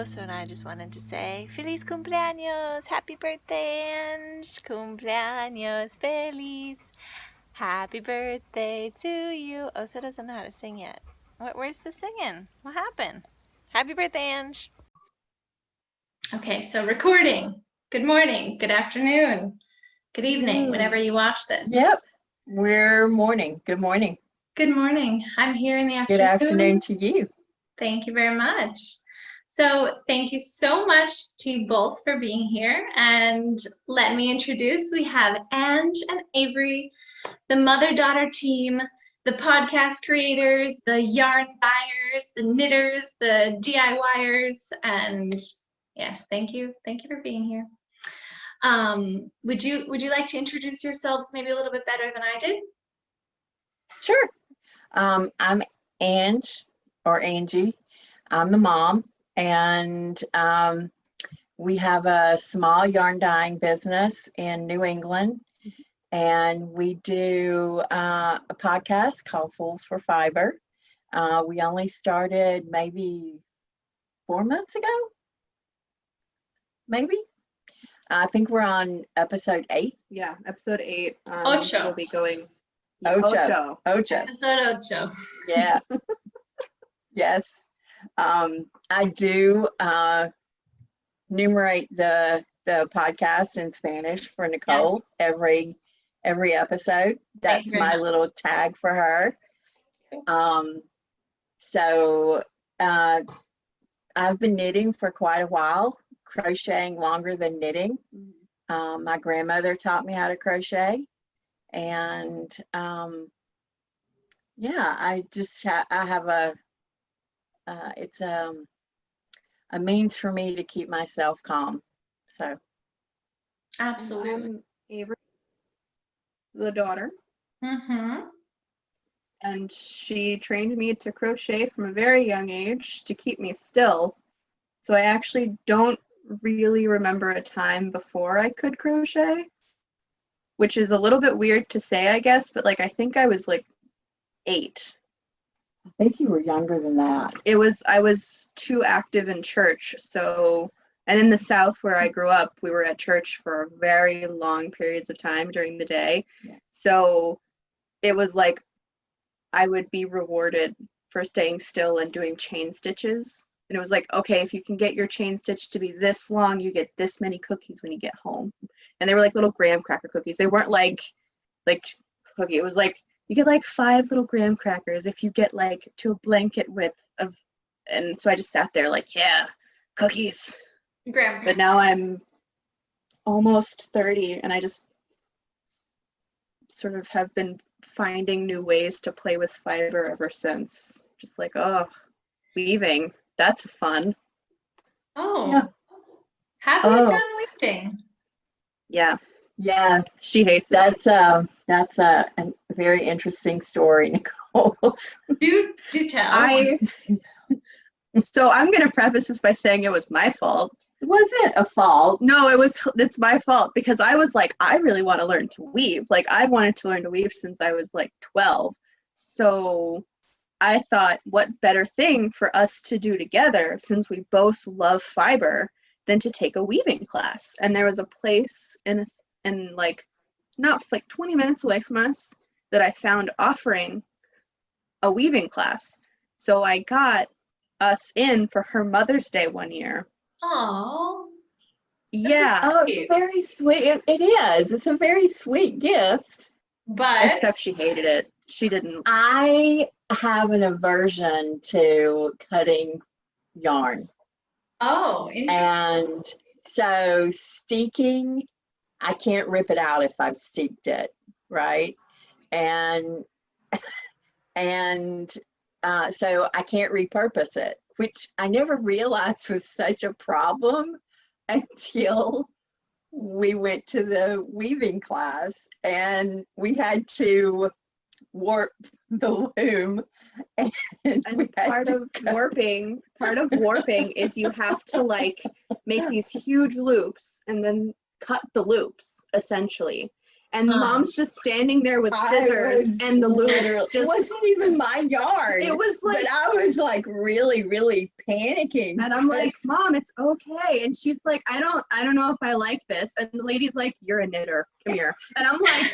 Oso and I just wanted to say Feliz cumpleaños! Happy birthday, Ange! Cumpleaños feliz! Happy birthday to you! Oso doesn't know how to sing yet. Where's the singing? What happened? Happy birthday, Ange! Okay, so recording. Good morning, good afternoon, good evening, whenever you watch this. Yep, we're morning. Good morning. Good morning. I'm here in the afternoon. Good afternoon to you. Thank you very much. So thank you so much to you both for being here. And let me introduce, we have Ange and Avery, the mother-daughter team, the podcast creators, the yarn buyers, the knitters, the DIYers, and yes, thank you. Thank you for being here. Would you like to introduce yourselves maybe a little bit better than I did? Sure. I'm Ange, or Angie. I'm the mom, and we have a small yarn dyeing business in New England, and we do a podcast called Fools for Fiber. We only started maybe 4 months ago, maybe. I think we're on episode 8. Yeah, episode 8. Ocho. We'll be going. Ocho. Episode 8. Yeah. Yes. I do numerate the podcast in Spanish for Nicole. Yes. every episode. That's my little tag for her. So I've been knitting for quite a while, crocheting longer than knitting. My grandmother taught me how to crochet, and yeah, I just I have a it's a means for me to keep myself calm. So Absolutely. I'm Avery, the daughter, and she trained me to crochet from a very young age to keep me still. So I actually don't really remember a time before I could crochet, which is a little bit weird to say, I guess, but like I think I was like 8. I think you were younger than that. I was too active in church. So, and in the South where I grew up, we were at church for very long periods of time during the day. Yeah. So it was like I would be rewarded for staying still and doing chain stitches. And it was like, okay, if you can get your chain stitch to be this long, you get this many cookies when you get home. And they were like little graham cracker cookies. They weren't like cookie. It was like, you get like 5 little graham crackers if you get like to a blanket width of, and so I just sat there like, yeah, cookies. Graham. But now I'm almost 30 and I just sort of have been finding new ways to play with fiber ever since. Just like, oh, weaving, that's fun. Oh, Yeah. have you done weaving? Yeah. Yeah, She hates that's a very interesting story, Nicole. Do tell. So I'm gonna preface this by saying it was my fault. It wasn't a fault. No, it's my fault because I was like, I really want to learn to weave. Like I've wanted to learn to weave since I was like 12. So I thought, what better thing for us to do together since we both love fiber than to take a weaving class. And there was a place in like not like 20 minutes away from us that I found offering a weaving class. So I got us in for her Mother's Day one year. Oh. Yeah. Oh, it's very sweet. It is. It's a very sweet gift. But Except she hated it. She didn't. I have an aversion to cutting yarn. Oh, interesting. And so steeking, I can't rip it out if I've steeked it, right? And so I can't repurpose it, which I never realized was such a problem until we went to the weaving class and we had to warp the loom. And part of warping is you have to like make these huge loops and then cut the loops essentially. And mom's just standing there with scissors and the loom It just, wasn't even my yard. it was like, But I was like really, really panicking. and I'm like, because- Mom, it's okay. And she's like, I don't know if I like this. And the lady's like, you're a knitter. Come here. And I'm like,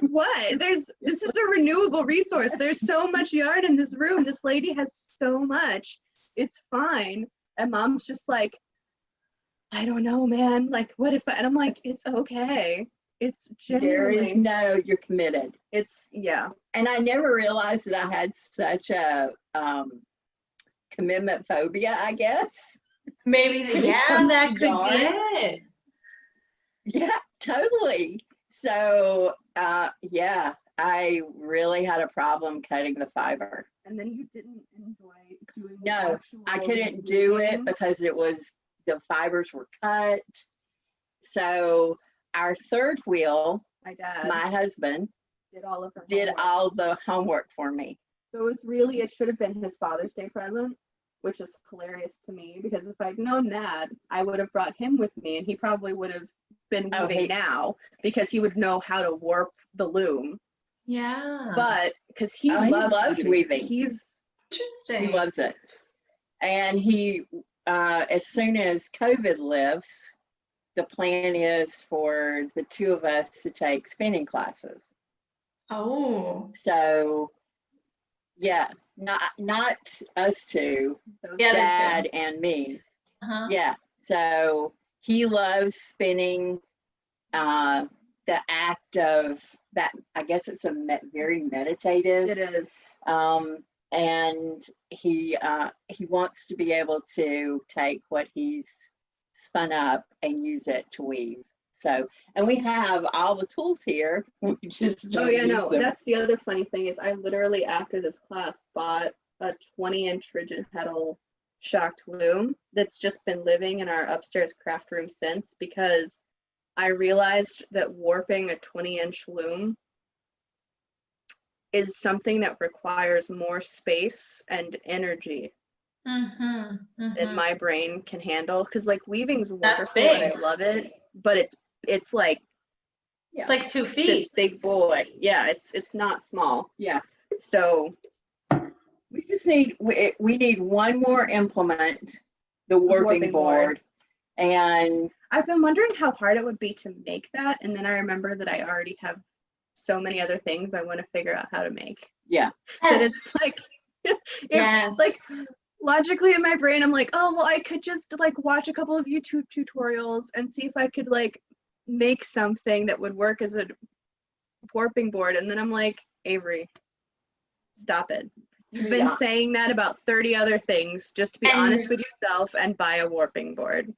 what? This is a renewable resource. There's so much yarn in this room. This lady has so much. It's fine. And mom's just like, I don't know, man. Like, what if and I'm like, it's okay. It's There is genuinely, no, you're committed. it's, yeah. And I never realized that I had such a commitment phobia, I guess. Maybe that could be Yarn. it. Yeah, totally. So, yeah, I really had a problem cutting the fiber. And then you didn't enjoy doing the No, actual I couldn't do it weaving? because the fibers were cut. So our third wheel, My dad my husband, did all of her did homework. all the homework for me. So it should have been his Father's Day present, which is hilarious to me because if I'd known that, I would have brought him with me and he probably would have been Oh, weaving now because he would know how to warp the loom. Yeah. But because he Oh, he loves loves weaving. He Interesting. He loves it. And he, as soon as COVID lifts, the plan is for the two of us to take spinning classes. Oh. So, yeah, not us two, Yeah, Dad and me. Uh-huh. Yeah, so he loves spinning. The act of that, I guess it's very meditative. It is. And he wants to be able to take what he's spun up and use it to weave. So, and we have all the tools here. We just Oh don't yeah, use no. them. That's the other funny thing is I literally after this class bought a 20-inch rigid heddle shocked loom that's just been living in our upstairs craft room since because I realized that warping a 20-inch loom is something that requires more space and energy than my brain can handle. Because like weaving's That's wonderful and I big. love it, but it's like It's like 2 this feet. big boy. Yeah, it's not small. Yeah, So we just need we need one more implement, the warping warping board. board, and I've been wondering how hard it would be to make that, and then I remember that I already have so many other things I want to figure out how to make. yeah, That it's like, Yes. like logically in my brain, I'm like, oh well, I could just like watch a couple of YouTube tutorials and see if I could like make something that would work as a warping board, and then I'm like, Avery, stop it. You've been Yeah. saying that about 30 other things. Just to be And- honest with yourself and buy a warping board.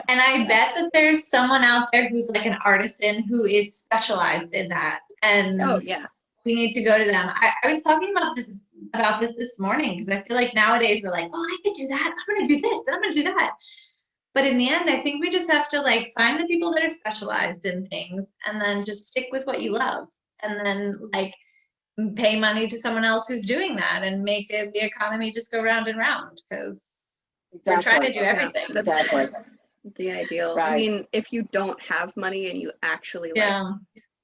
And I bet that there's someone out there who's like an artisan who is specialized in that. And Oh yeah. we need to go to them. I was talking about this morning because I feel like nowadays we're like, oh, I could do that. I'm gonna do this. I'm gonna do that. But in the end, I think we just have to like find the people that are specialized in things and then just stick with what you love. And then like pay money to someone else who's doing that and make the economy just go round and round because we're trying to do Yeah, everything. that's Exactly. the ideal. Right. I mean, if you don't have money and you actually like Yeah.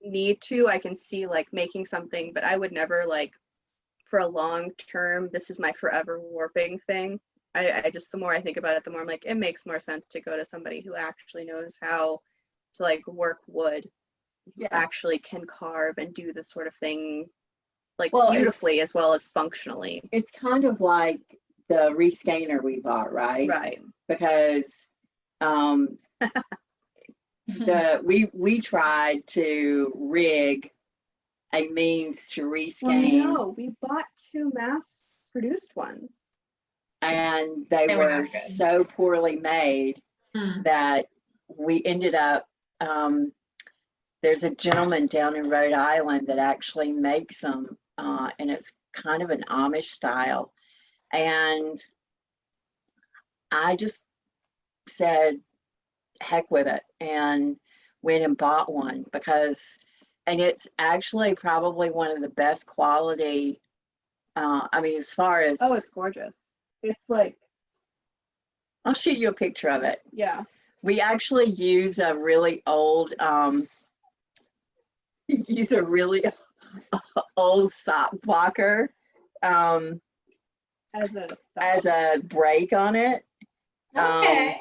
need to, I can see like making something, but I would never like for a long term, this is my forever warping thing. I just, the more I think about it, the more I'm like, it makes more sense to go to somebody who actually knows how to like work wood, who Yeah. actually can carve and do this sort of thing like Well, beautifully as well as functionally. It's kind of like the reskeiner we bought, right? Right. Because we tried to rig a means to reskein, no, we bought 2 mass produced ones. and they They were were not good. so poorly made Hmm. that we ended up there's a gentleman down in Rhode Island that actually makes them, and it's kind of an Amish style. And I just said, heck with it, and went and bought one and it's actually probably one of the best quality, I mean, as far as, Oh, it's gorgeous. It's like, I'll shoot you a picture of it. yeah. We actually use a really old use a really old sock blocker as a break on it. Okay.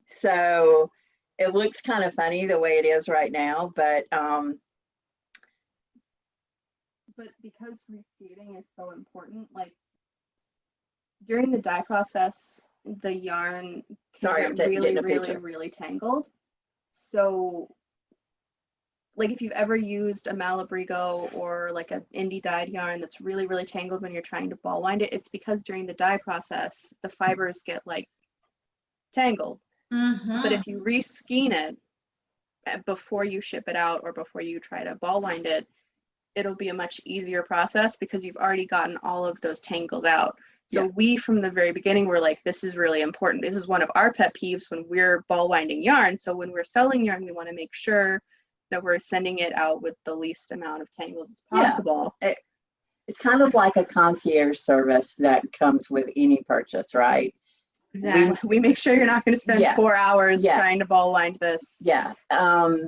So it looks kind of funny the way it is right now, but because reskating is so important, like during the dye process, the yarn can get really tangled. So like if you've ever used a Malabrigo or like an indie dyed yarn that's really, really tangled when you're trying to ball wind it, it's because during the dye process, the fibers get like tangled. But if you reskein it before you ship it out or before you try to ball wind it, it'll be a much easier process because you've already gotten all of those tangles out. So we, from the very beginning, were like, this is really important. This is one of our pet peeves when we're ball winding yarn. So when we're selling yarn, we want to make sure that we're sending it out with the least amount of tangles as possible. Yeah. It's kind of like a concierge service that comes with any purchase, right? Exactly. We make sure you're not going to spend 4 hours trying to ball wind this. Yeah.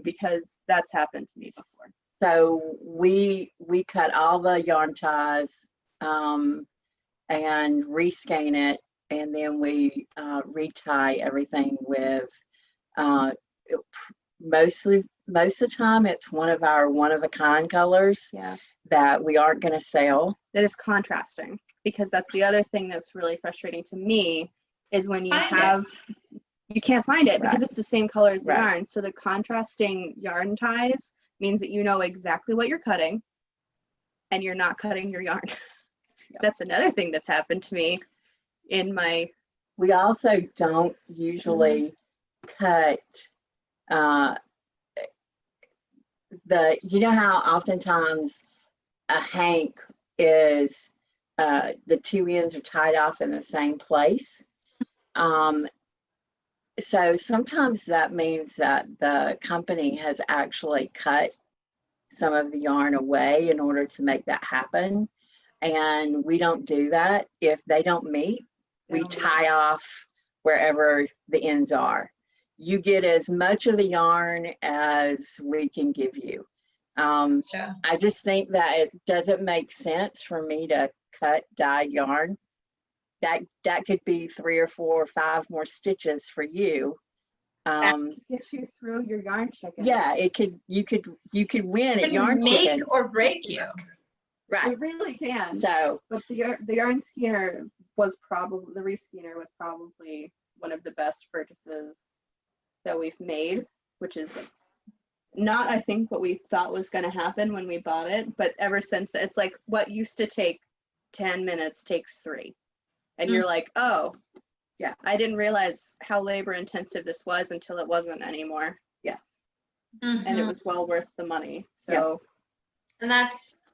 Because that's happened to me before. So we cut all the yarn ties and reskein it, and then we retie everything with most of the time it's one of our one-of-a-kind colors that we aren't going to sell. That is contrasting, because that's the other thing that's really frustrating to me is when you you can't find it because it's the same color as the yarn. So the contrasting yarn ties means that you know exactly what you're cutting and you're not cutting your yarn. That's another thing that's happened to me in my... We also don't usually cut you know how oftentimes a hank is the two ends are tied off in the same place. So sometimes that means that the company has actually cut some of the yarn away in order to make that happen. And we don't do that. If they don't meet, we tie off wherever the ends are. You get as much of the yarn as we can give you. I just think that it doesn't make sense for me to cut dyed yarn. That could be 3 or 4 or 5 more stitches for you. Get you through your yarn chicken. Yeah, you could win at yarn chicken. Make or break you. Right. It really can. So, but the yarn skeiner was probably, the reskeiner was probably one of the best purchases that we've made, which is not, I think, what we thought was going to happen when we bought it, but ever since that, it's like what used to take 10 minutes takes 3. And you're like, oh, yeah, I didn't realize how labor intensive this was until it wasn't anymore. Yeah. And it was well worth the money. So, and I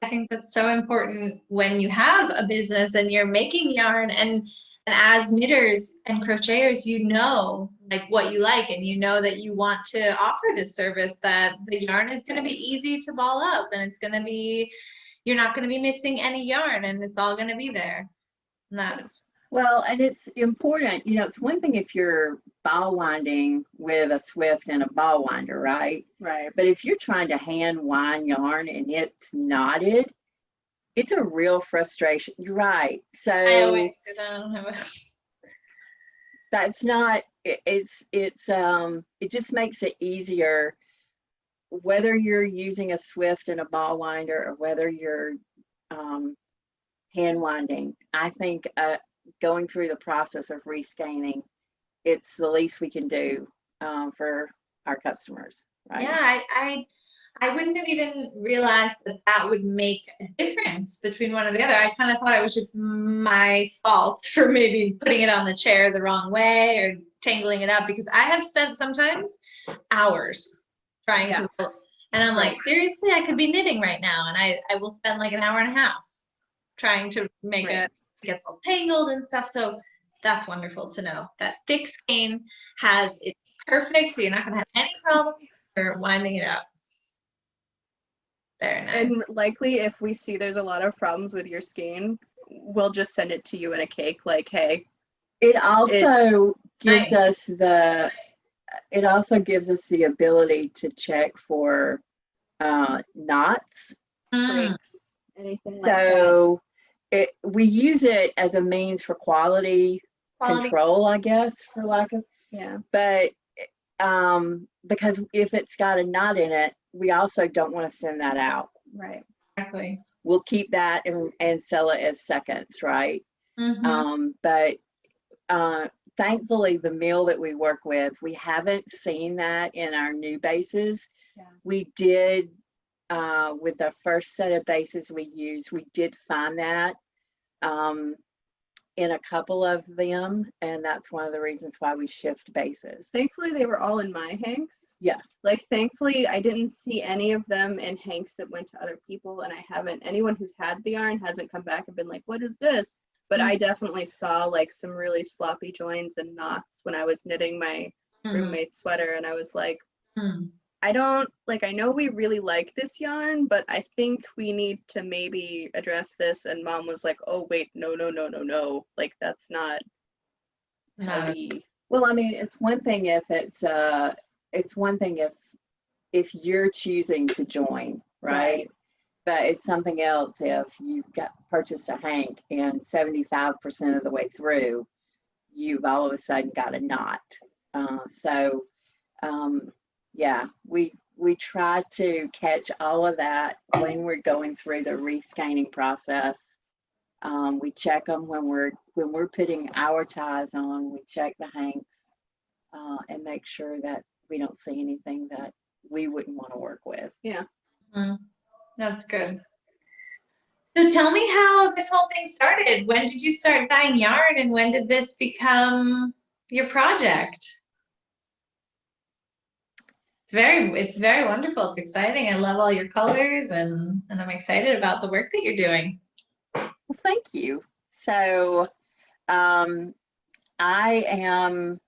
think that's so important when you have a business and you're making yarn, and as knitters and crocheters, you know like what you like, and you know that you want to offer this service, that the yarn is going to be easy to ball up, and it's going to be, you're not going to be missing any yarn, and it's all going to be there. And that's well, and it's important, you know, it's one thing if you're ball winding with a Swift and a ball winder, right? Right. But if you're trying to hand wind yarn and it's knotted, it's a real frustration. Right. So I always do that. I don't have a... That's not, it just makes it easier whether you're using a Swift and a ball winder or whether you're hand winding. I think going through the process of reskeining, it's the least we can do for our customers. Right? Yeah, I wouldn't have even realized that would make a difference between one or the other. I kind of thought it was just my fault for maybe putting it on the chair the wrong way or tangling it up, because I have spent sometimes hours trying to, and I'm like, seriously, I could be knitting right now, and I will spend like an hour and a half trying to make it gets all tangled and stuff. So that's wonderful to know that thick skein has it's perfect, so you're not going to have any problems for winding it up. Very nice. And likely, if we see there's a lot of problems with your skein, we'll just send it to you in a cake. Like, hey. It also gives us the ability to check for knots. breaks, anything like that. So we use it as a means for quality control, I guess, for lack of, Yeah. but because if it's got a knot in it, we also don't want to send that out. Right. Exactly. We'll keep that and sell it as seconds, right? But thankfully, the mill that we work with, we haven't seen that in our new bases. Yeah. We did with the first set of bases we used, we did find that in a couple of them, and that's one of the reasons why we shift bases. Thankfully, they were all in my hanks. Yeah. Like, thankfully, I didn't see any of them in hanks that went to other people, and anyone who's had the yarn hasn't come back and been like, what is this? But I definitely saw like some really sloppy joins and knots when I was knitting my roommate's sweater, and I was like, I know we really like this yarn, but I think we need to maybe address this. And Mom was like, oh, wait, no. Like, that's not how we. Well, I mean, it's one thing if if you're choosing to join, right? But it's something else if you've purchased a hank and 75% of the way through, you've all of a sudden got a knot. Yeah, we try to catch all of that when we're going through the rescanning process. We check them when we're putting our ties on. We check the hanks and make sure that we don't see anything that we wouldn't want to work with. Yeah. That's good. So tell me how this whole thing started. When did you start dyeing yarn, and when did this become your project? It's very wonderful. It's exciting. I love all your colors, and I'm excited about the work that you're doing. Well, thank you. So I am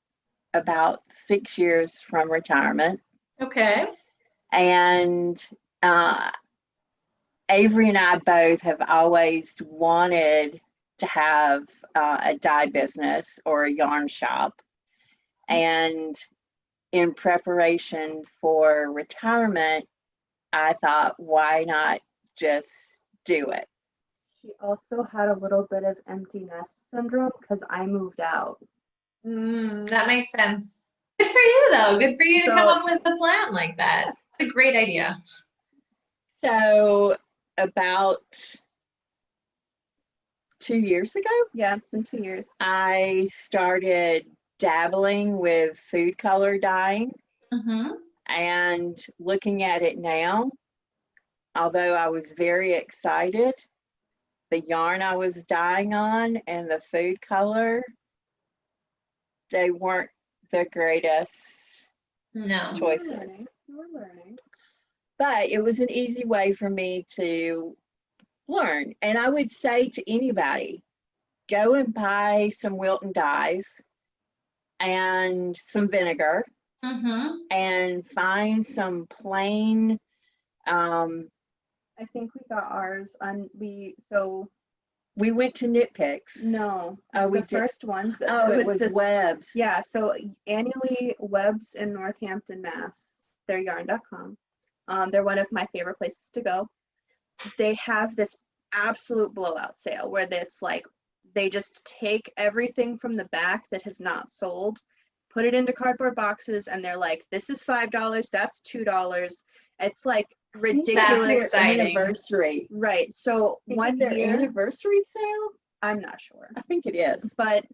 about 6 years from retirement. Okay. And Avery and I both have always wanted to have a dye business or a yarn shop. And in preparation for retirement, I thought, why not just do it? She also had a little bit of empty nest syndrome because I moved out. That makes sense. Good for you, though. Good for you to come up with a plan like that. What a great idea. So about 2 years ago, yeah, it's been 2 years, I started dabbling with food color dyeing. And looking at it now, although I was very excited, the yarn I was dyeing on and the food color, they weren't the greatest choices. We're learning. But it was an easy way for me to learn. And I would say to anybody, go and buy some Wilton dyes and some vinegar and find some plain. I think we got ours on we went to Knit Picks. No, we the first ones. it was Webb's. Yeah, so annually Webb's in Northampton, Mass. They're yarn.com. They're one of my favorite places to go. They have this absolute blowout sale where it's like they just take everything from the back that has not sold, put it into cardboard boxes, and they're like, this is $5, that's $2. It's like ridiculous. Anniversary. Right. So one their year, anniversary sale? I'm not sure. I think it is. But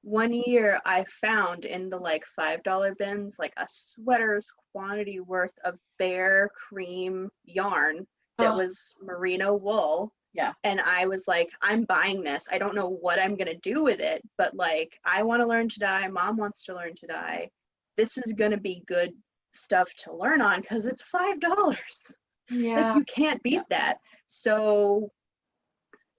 one year I found in the like $5 bins like a sweater's quantity worth of bare cream yarn that was merino wool. Yeah. And I was like, I'm buying this. I don't know what I'm going to do with it, but like, I want to learn to dye. Mom wants to learn to dye. This is going to be good stuff to learn on because it's $5. Yeah. Like, you can't beat that. So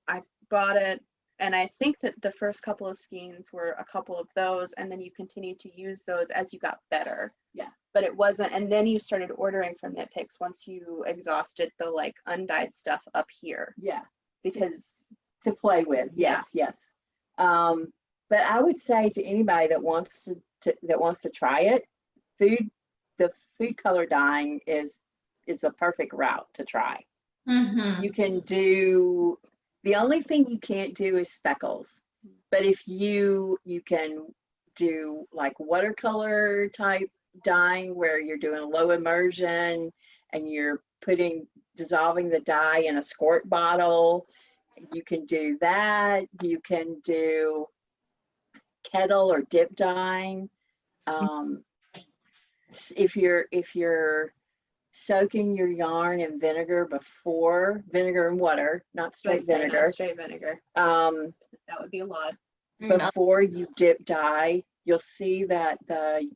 I bought it. And I think that the first couple of skeins were a couple of those, and then you continued to use those as you got better. Yeah. But it wasn't, and then you started ordering from Knit Picks once you exhausted the like undyed stuff up here. Yeah. Because to play with. Yes. But I would say to anybody that wants to try it, the food color dyeing is is a perfect route to try. Mm-hmm. You can do, the only thing you can't do is speckles. But if you can do like watercolor type dyeing where you're doing low immersion and you're dissolving the dye in a squirt bottle, you can do that. You can do kettle or dip dyeing. If you're soaking your yarn in vinegar and water, not straight vinegar. Not straight vinegar. That would be a lot. Before you dip dye, you'll see that the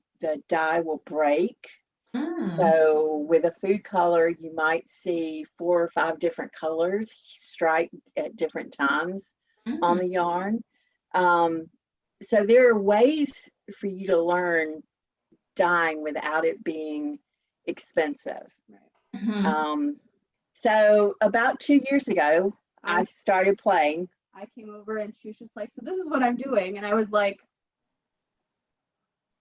dye will break. So with a food color, you might see 4 or 5 different colors strike at different times on the yarn. So there are ways for you to learn dyeing without it being expensive. So about 2 years ago, I started playing. I came over and she was just like, so this is what I'm doing. And I was like,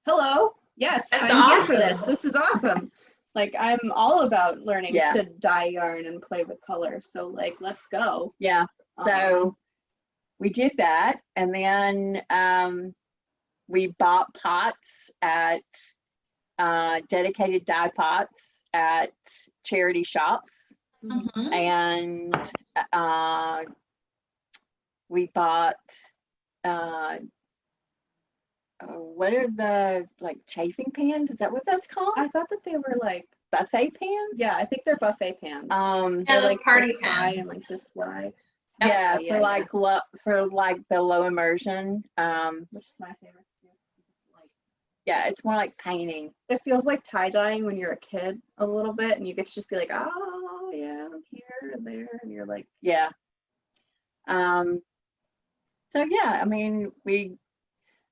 hello, yes, That's I'm here for awesome. this. This is awesome. Like, I'm all about learning Yeah. to dye yarn and play with color. So like, let's go. Yeah. So we did that. And then we bought pots at dedicated dye pots at charity shops. And we bought what are the like chafing pans? Is that what that's called? I thought that they were like Buffet pans? Yeah, I think they're buffet pans. Yeah, They're those like party this high pans. and like this wide. Yeah, Yeah, for like the low immersion. Which is my favorite too. It's like, Yeah, it's more like painting. it feels like tie dyeing when you're a kid a little bit, and you get to just be like, oh yeah, I'm here and there, and you're like, Yeah. So yeah, I mean, we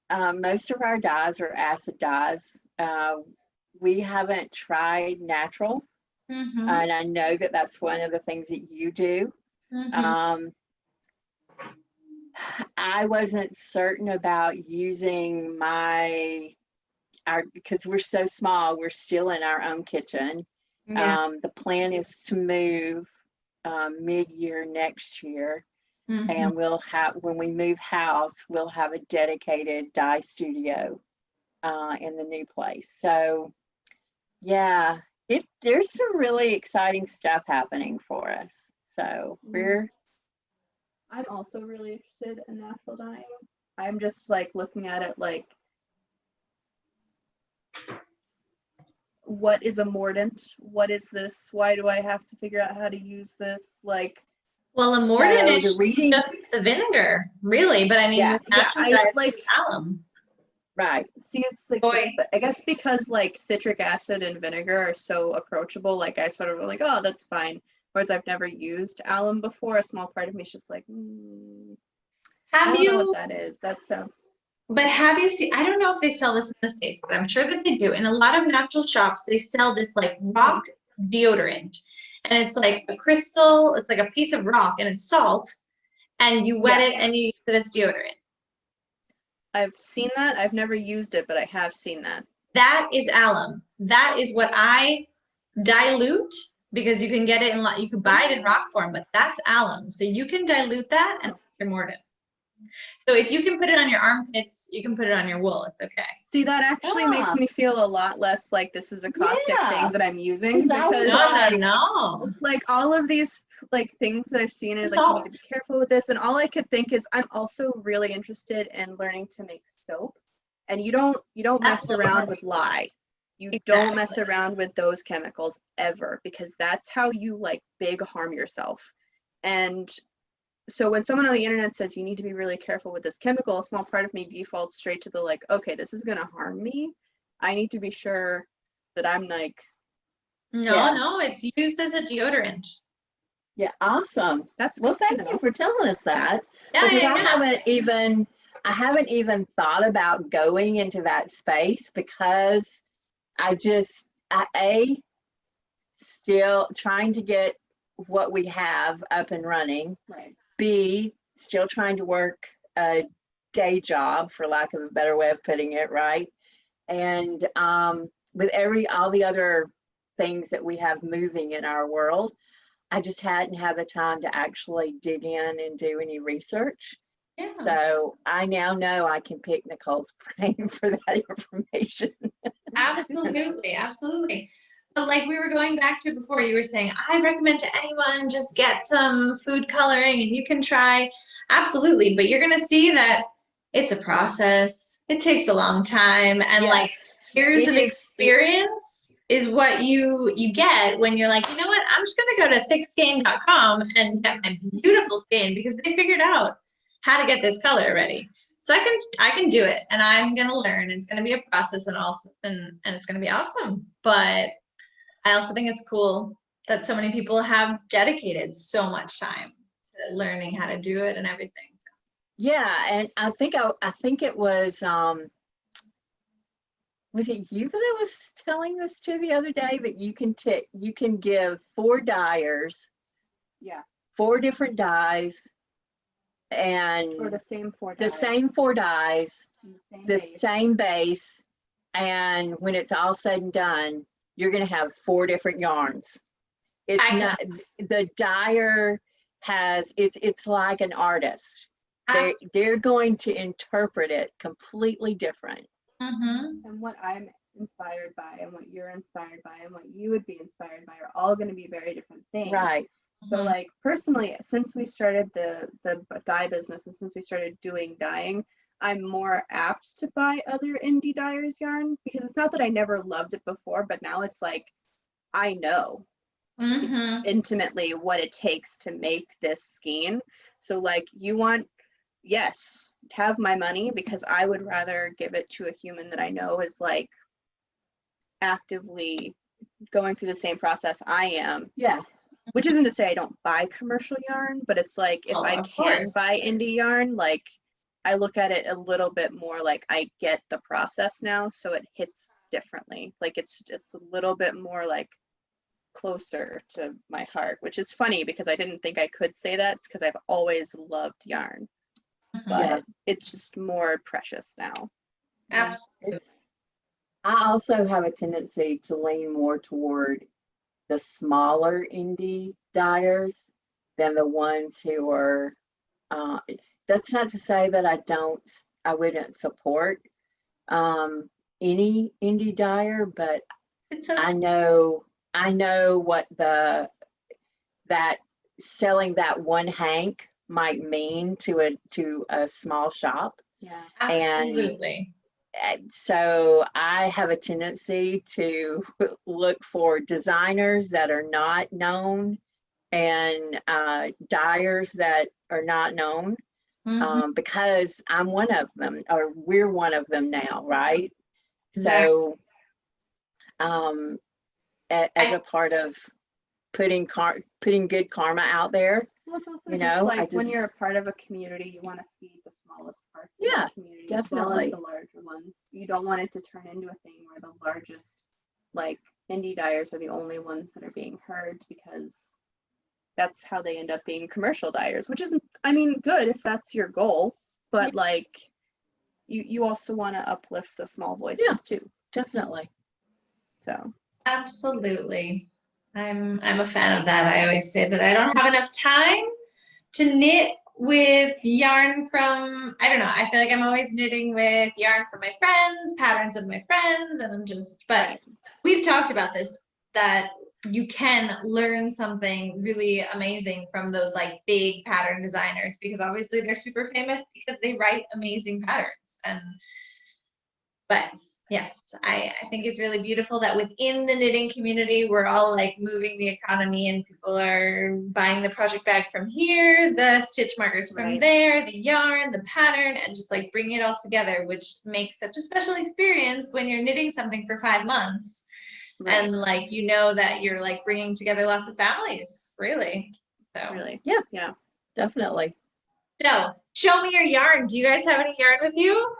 most of our dyes are acid dyes. We haven't tried natural, and I know that that's one of the things that you do. I wasn't certain about using because we're so small, we're still in our own kitchen. The plan is to move mid-year next year. And when we move house, we'll have a dedicated dye studio in the new place. So yeah, there's some really exciting stuff happening for us. So I'm also really interested in natural dyeing. I'm just like looking at it like, what is a mordant? What is this? Why do I have to figure out how to use this? Like, well, a mordant So is the reading- just the vinegar, really. But I mean, Yeah. with natural I dye, it's like- just alum. right. see, it's like, Boy. but I guess because like citric acid and vinegar are so approachable, like I sort of like, oh, that's fine. Whereas I've never used alum before, a small part of me is just like, I Have don't know you? what that is. That sounds. But have you seen? I don't know if they sell this in the States, but I'm sure that they do. In a lot of natural shops, they sell this like rock deodorant, and it's like a crystal. It's like a piece of rock, and it's salt, and you wet it and you use it as deodorant. I've seen that. I've never used it, but I have seen that. That is alum. That is what I dilute, because you can get it in you can buy it in rock form, but that's alum. So you can dilute that and you're mordant. So if you can put it on your armpits, you can put it on your wool. It's okay. See, that actually makes me feel a lot less like this is a caustic thing that I'm using, because No. like all of these like things that I've seen is like, you need to be careful with this, and all I could think is I'm also really interested in learning to make soap, and you don't mess around with lye. You don't mess around with those chemicals ever, because that's how you like big harm yourself. And so when someone on the internet says you need to be really careful with this chemical, a small part of me defaults straight to the like, okay, this is gonna harm me. I need to be sure that I'm like, No, it's used as a deodorant. Yeah, awesome. That's well, thank you for telling us that. Yeah, because yeah, I haven't even thought about going into that space, because I still trying to get what we have up and running. Right. B, still trying to work a day job, for lack of a better way of putting it, right? And with all the other things that we have moving in our world. I just hadn't had the time to actually dig in and do any research. Yeah. So I now know I can pick Nicole's brain for that information. Absolutely, absolutely. But like we were going back to before, you were saying, I recommend to anyone just get some food coloring and you can try. Absolutely. But you're going to see that it's a process. It takes a long time. And like years of experience is what you get when you're like, you know what, I'm just going to go to thickskein.com and get my beautiful skein because they figured out how to get this color ready. So I can do it, and I'm gonna learn. It's gonna be a process, and it's gonna be awesome. But I also think it's cool that so many people have dedicated so much time to learning how to do it and everything. So. Yeah, and I think it was it you that I was telling this to the other day, that you can give 4 dyers, 4 different dyes, and or the same 4 dyes. The same 4 dyes, the base. same base, and when it's all said and done, you're going to have 4 different yarns. It's not, the dyer has, it's like an artist. They're going to interpret it completely different. Mm-hmm. And what I'm inspired by and what you're inspired by and what you would be inspired by are all going to be very different things. Right. So like personally, since we started the dye business and since we started doing dyeing, I'm more apt to buy other indie dyers yarn, because it's not that I never loved it before, but now it's like I know intimately what it takes to make this skein. So like yes, have my money, because I would rather give it to a human that I know is like actively going through the same process I am. Yeah. Which isn't to say I don't buy commercial yarn, but it's like if I can buy indie yarn, like I look at it a little bit more like I get the process now, so it hits differently. Like it's a little bit more like closer to my heart, which is funny because I didn't think I could say that. It's because I've always loved yarn, but it's just more precious now. Absolutely. I also have a tendency to lean more toward the smaller indie dyers than the ones who are, that's not to say that I wouldn't support any indie dyer, but I know what that selling that one hank might mean to a small shop. Yeah, absolutely. And so I have a tendency to look for designers that are not known and dyers that are not known, because I'm one of them, or we're one of them now, right? So as a part of putting good karma out there. Well, it's also just like when you're a part of a community, you want to feed the smallest parts of the community as well as the larger ones. You don't want it to turn into a thing where the largest like indie dyers are the only ones that are being heard, because that's how they end up being commercial dyers, which isn't, I mean, good if that's your goal, but like you also want to uplift the small voices too. Definitely. So absolutely. I'm a fan of that. I always say that I don't have enough time to knit with yarn from, I don't know, I feel like I'm always knitting with yarn from my friends, patterns of my friends, and but we've talked about this, that you can learn something really amazing from those like big pattern designers, because obviously they're super famous because they write amazing patterns. But yes, I think it's really beautiful that within the knitting community, we're all like moving the economy, and people are buying the project bag from here, the stitch markers from there, the yarn, the pattern, and just like bringing it all together, which makes such a special experience when you're knitting something for 5 months. And like, you know that you're like bringing together lots of families, really. So really, yeah, definitely. So show me your yarn. Do you guys have any yarn with you?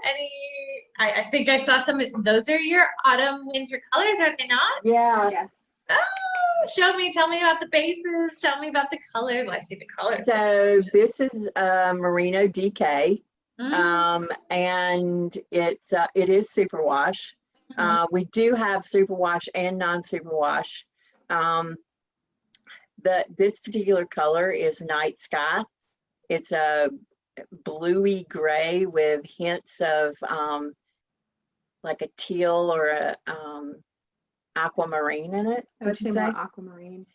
I think I saw some. Those are your autumn winter colors, are they not? Yeah. Yes. Oh, show me. Tell me about the bases. Tell me about the colors. Well, I see the colors. So this is Merino DK, and it is superwash. We do have superwash and non-superwash. Um, this particular color is Night Sky. It's a bluey gray with hints of like a teal or a aquamarine in it. I would say more say? aquamarine.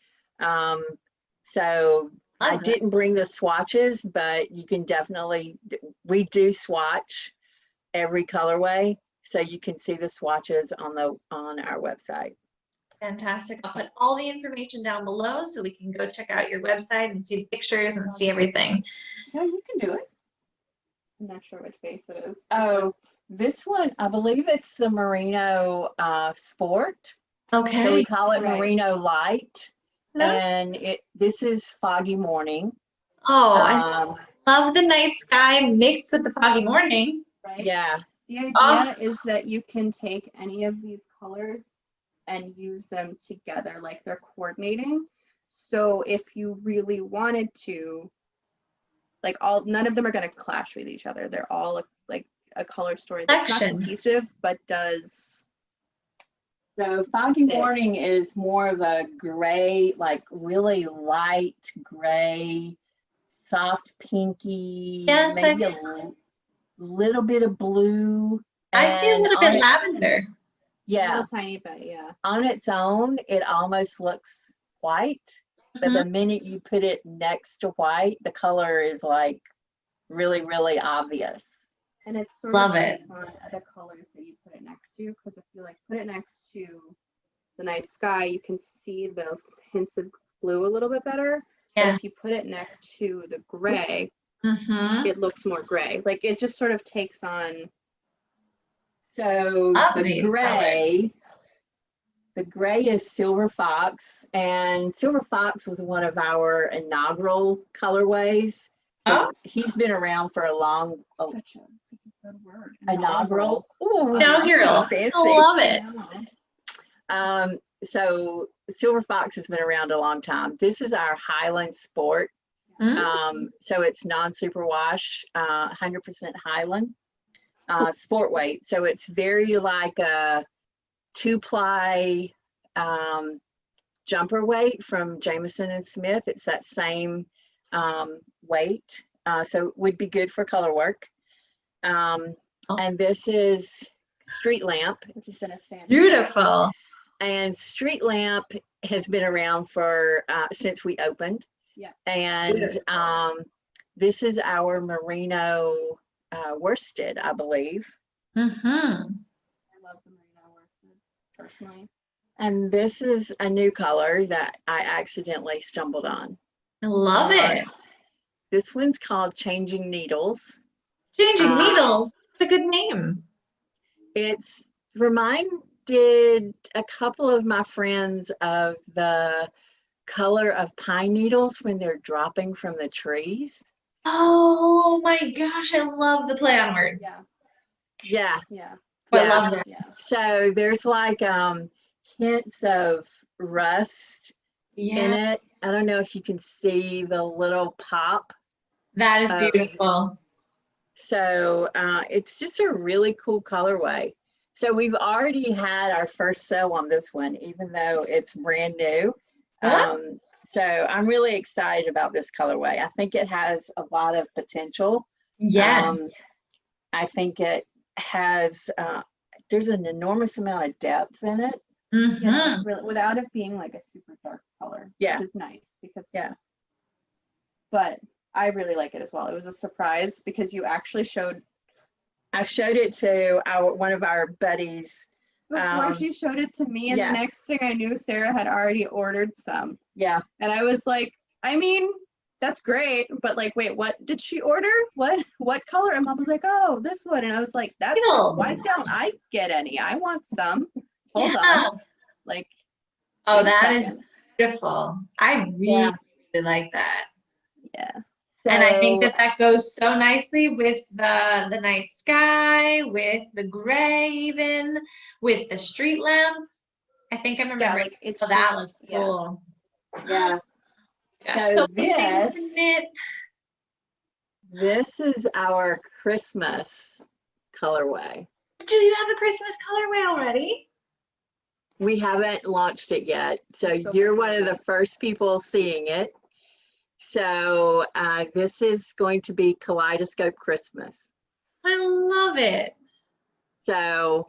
So I Love it. didn't bring the swatches, but you can definitely, we do swatch every colorway, so you can see the swatches on our website. Fantastic. I'll put all the information down below so we can go check out your website and see pictures and see everything. Yeah, you can do it. I'm not sure which base it is. Oh, this one, I believe it's the Merino Sport. Okay. So we call it Right. Merino Light. And this is Foggy Morning. Oh, I love the night sky mixed with the foggy morning. Right? Yeah. The idea Oh. is that you can take any of these colors and use them together, like they're coordinating. So if you really wanted to, like none of them are going to clash with each other. They're all like a color story that's not Collection. cohesive, but does. So Foggy Fits. Morning is more of a gray, like really light gray, soft pinky, Yes, maybe a little bit of blue. I see a and little on bit it- lavender. A Yeah, little tiny bit, yeah. on its own, it almost looks white, but the minute you put it next to white, the color is like really, really obvious. And it's sort Love of it. based on the colors that you put it next to, because if you like put it next to the night sky, you can see the hints of blue a little bit better. Yeah. But if you put it next to the gray, Mm-hmm. it looks more gray. Like it just sort of takes on. So Love the these gray is Silver Fox, and Silver Fox was one of our inaugural colorways. So Oh. he's been around for a long, Such a good word. inaugural. Ooh, Inaugural. fancy. I love it. So Silver Fox has been around a long time. This is our Highland Sport. So it's non-superwash, 100% Highland sport weight. So it's very like a 2-ply jumper weight from Jameson and Smith. It's that same weight. So it would be good for color work. And this is Street Lamp. Which has been a fan. Beautiful. And Street Lamp has been around for since we opened. Yeah. And this is our merino worsted, I believe. Mm-hmm. I love the merino worsted, personally. And this is a new color that I accidentally stumbled on. I love it. This one's called Changing Needles. Changing Needles. What a good name. It's reminded a couple of my friends of the color of pine needles when they're dropping from the trees. Oh my gosh, I love the play on words. Yeah. Yeah. Yeah. I love that. Yeah. So there's like hints of rust in it. I don't know if you can see the little pop. That is beautiful. So it's just a really cool colorway. So we've already had our first sale on this one, even though it's brand new. So I'm really excited about this colorway. I think it has a lot of potential. Yes. I think it has, there's an enormous amount of depth in it. Mm-hmm. Yeah, it's really, without it being like a super dark color, Yeah. which is nice because. Yeah. But I really like it as well. It was a surprise because you actually showed. I showed it to one of our buddies. Before she showed it to me, and yeah. the next thing I knew, Sarah had already ordered some. Yeah. And I was like, I mean, that's great, but like, wait, what did she order? What color? And Mom was like, oh, this one. And I was like, that's why don't I get any? I want some. Hold on. Like, oh, wait a that is second. beautiful. I really like that. Yeah. And I think that goes so nicely with the night sky, with the gray, even with the street lamp. I think I'm remembering. like it's that looks cool. Yeah. Gosh, So so many things to knit. This is our Christmas colorway. Do you have a Christmas colorway already? We haven't launched it yet, so We're still you're working one on of the that. first people seeing it. So this is going to be Kaleidoscope Christmas. I love it. So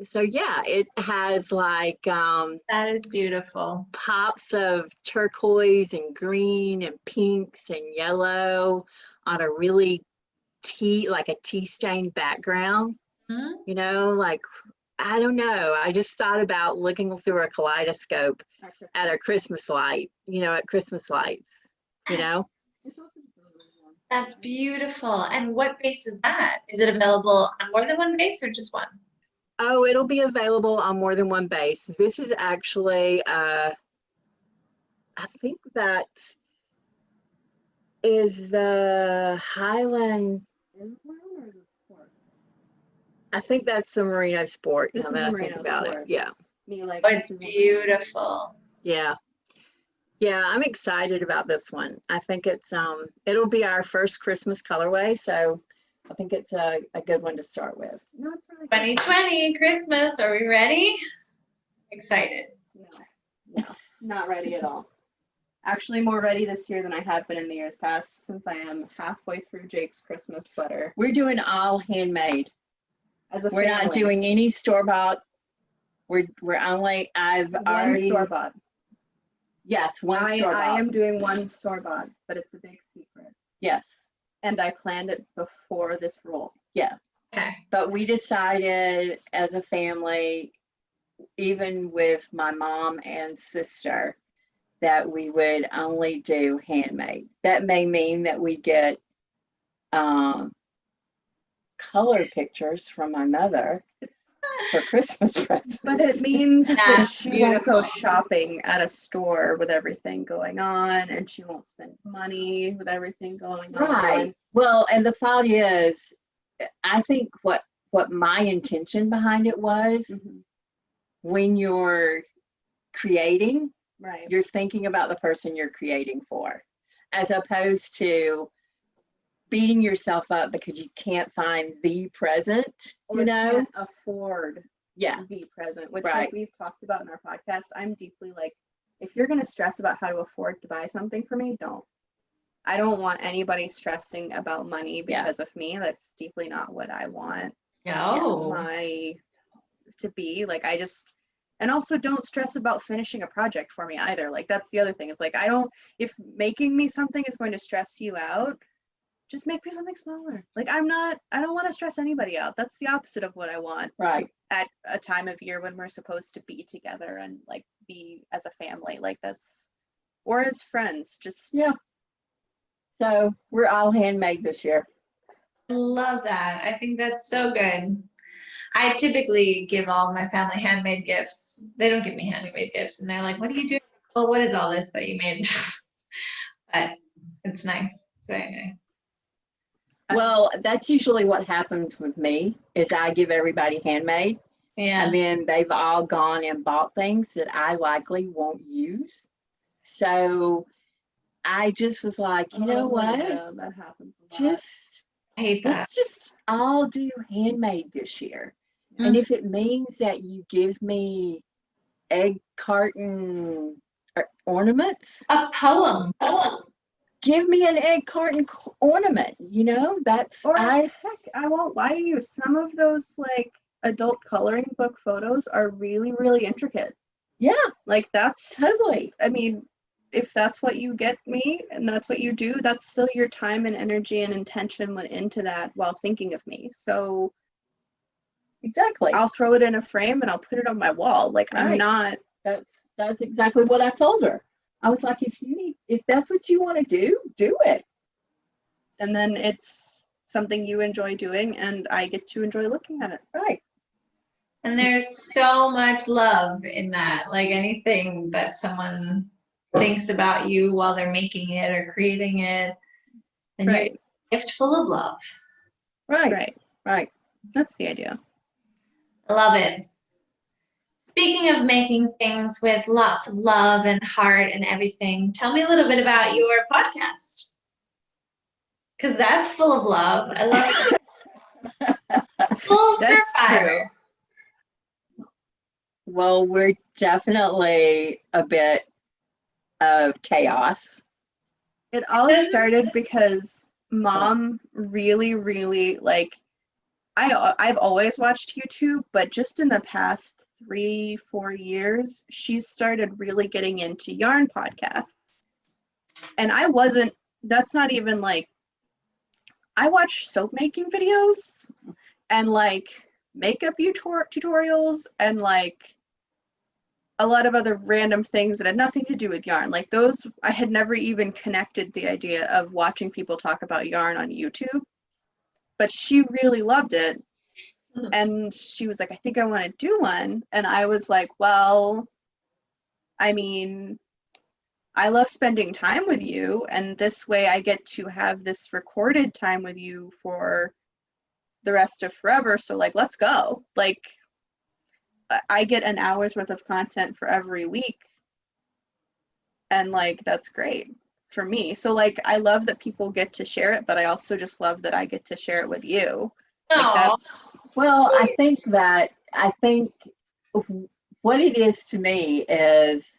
so yeah, it has like That is beautiful. pops of turquoise and green and pinks and yellow on a really like a tea stained background. Hmm? You know, like I don't know. I just thought about looking through a kaleidoscope at a Christmas light, you know, at Christmas lights, you know. It's also just really, really warm. That's beautiful. And what base is that? Is it available on more than one base or just one? Oh, it'll be available on more than one base. This is actually, I think that is the Highland. Is this my own or is it sport? I think that's the Merino Sport. This Now is that the I Merino think about Sport. it, yeah, Me like Oh, this it's is beautiful. yeah, yeah. I'm excited about this one. I think it's it'll be our first Christmas colorway, so I think it's a good one to start with. No, it's really good. 2020 Christmas. Are we ready? Excited. No, not ready at all. Actually, more ready this year than I have been in the years past, since I am halfway through Jake's Christmas sweater. We're doing all handmade. As a We're not family. doing any store bought. We're only. I've one already store bought. Yes, one store bought. I am doing one store bought, but it's a big secret. Yes. And I planned it before this roll. Yeah. Okay. But we decided as a family, even with my mom and sister, that we would only do handmade. That may mean that we get color pictures from my mother for Christmas presents. But it means that That's she won't go beautiful. shopping at a store with everything going on, and she won't spend money with everything going on. Right. Well, and the thought is, I think what my intention behind it was, Mhm. when you're creating, Right. you're thinking about the person you're creating for, as opposed to beating yourself up because you can't find the present, Or you know? can't afford Yeah, be present, which Right. like we've talked about in our podcast. I'm deeply like, if you're going to stress about how to afford to buy something for me, don't. I don't want anybody stressing about money Yeah. because of me. That's deeply not what I want No. my to be. Like, I just, and also don't stress about finishing a project for me either. Like, that's the other thing. It's like, if making me something is going to stress you out, just make me something smaller. Like, I don't want to stress anybody out. That's the opposite of what I want right. at a time of year when we're supposed to be together and like be as a family. Like, that's, or as friends, just. Yeah. So we're all handmade this year. I love that. I think that's so good. I typically give all my family handmade gifts. They don't give me handmade gifts, and they're like, "What are you doing?" Well, what is all this that you made? But it's nice. So anyway. Well, that's usually what happens with me, is I give everybody handmade, Yeah. and then they've all gone and bought things that I likely won't use. So I just was like, you know what? Yeah, that happens a lot. Just I hate that. let's just all do handmade this year. And if it means that you give me egg carton ornaments, A poem. give me an egg carton ornament, you know, that's Or heck, I won't lie to you. Some of those like adult coloring book photos are really, really intricate. yeah, Like, that's, totally. I mean, if that's what you get me and that's what you do, that's still your time and energy and intention went into that while thinking of me. So Exactly. I'll throw it in a frame and I'll put it on my wall. Like, I'm Right. not. That's exactly what I told her. I was like, if that's what you want to do it. And then it's something you enjoy doing and I get to enjoy looking at it. Right. And there's so much love in that. Like anything that someone thinks about you while they're making it or creating it, then you're Right. a gift full of love. Right. Right. Right. That's the idea. I love it. Speaking of making things with lots of love and heart and everything, tell me a little bit about your podcast. Because that's full of love. I love it. Full That's fire. true. Well, we're definitely a bit of chaos. It all started because Mom really, really like I've always watched YouTube, but just in the past 3-4 years, she's started really getting into yarn podcasts. And that's not even like, I watch soap making videos and like makeup tutorials and like a lot of other random things that had nothing to do with yarn. Like those, I had never even connected the idea of watching people talk about yarn on YouTube. But she really loved it. And she was like, I think I want to do one. And I was like, well, I mean, I love spending time with you. And this way I get to have this recorded time with you for the rest of forever. So, like, let's go. Like, I get an hour's worth of content for every week. And, like, that's great for me. So, like, I love that people get to share it, but I also just love that I get to share it with you. Like, that's. Well, I think what it is to me is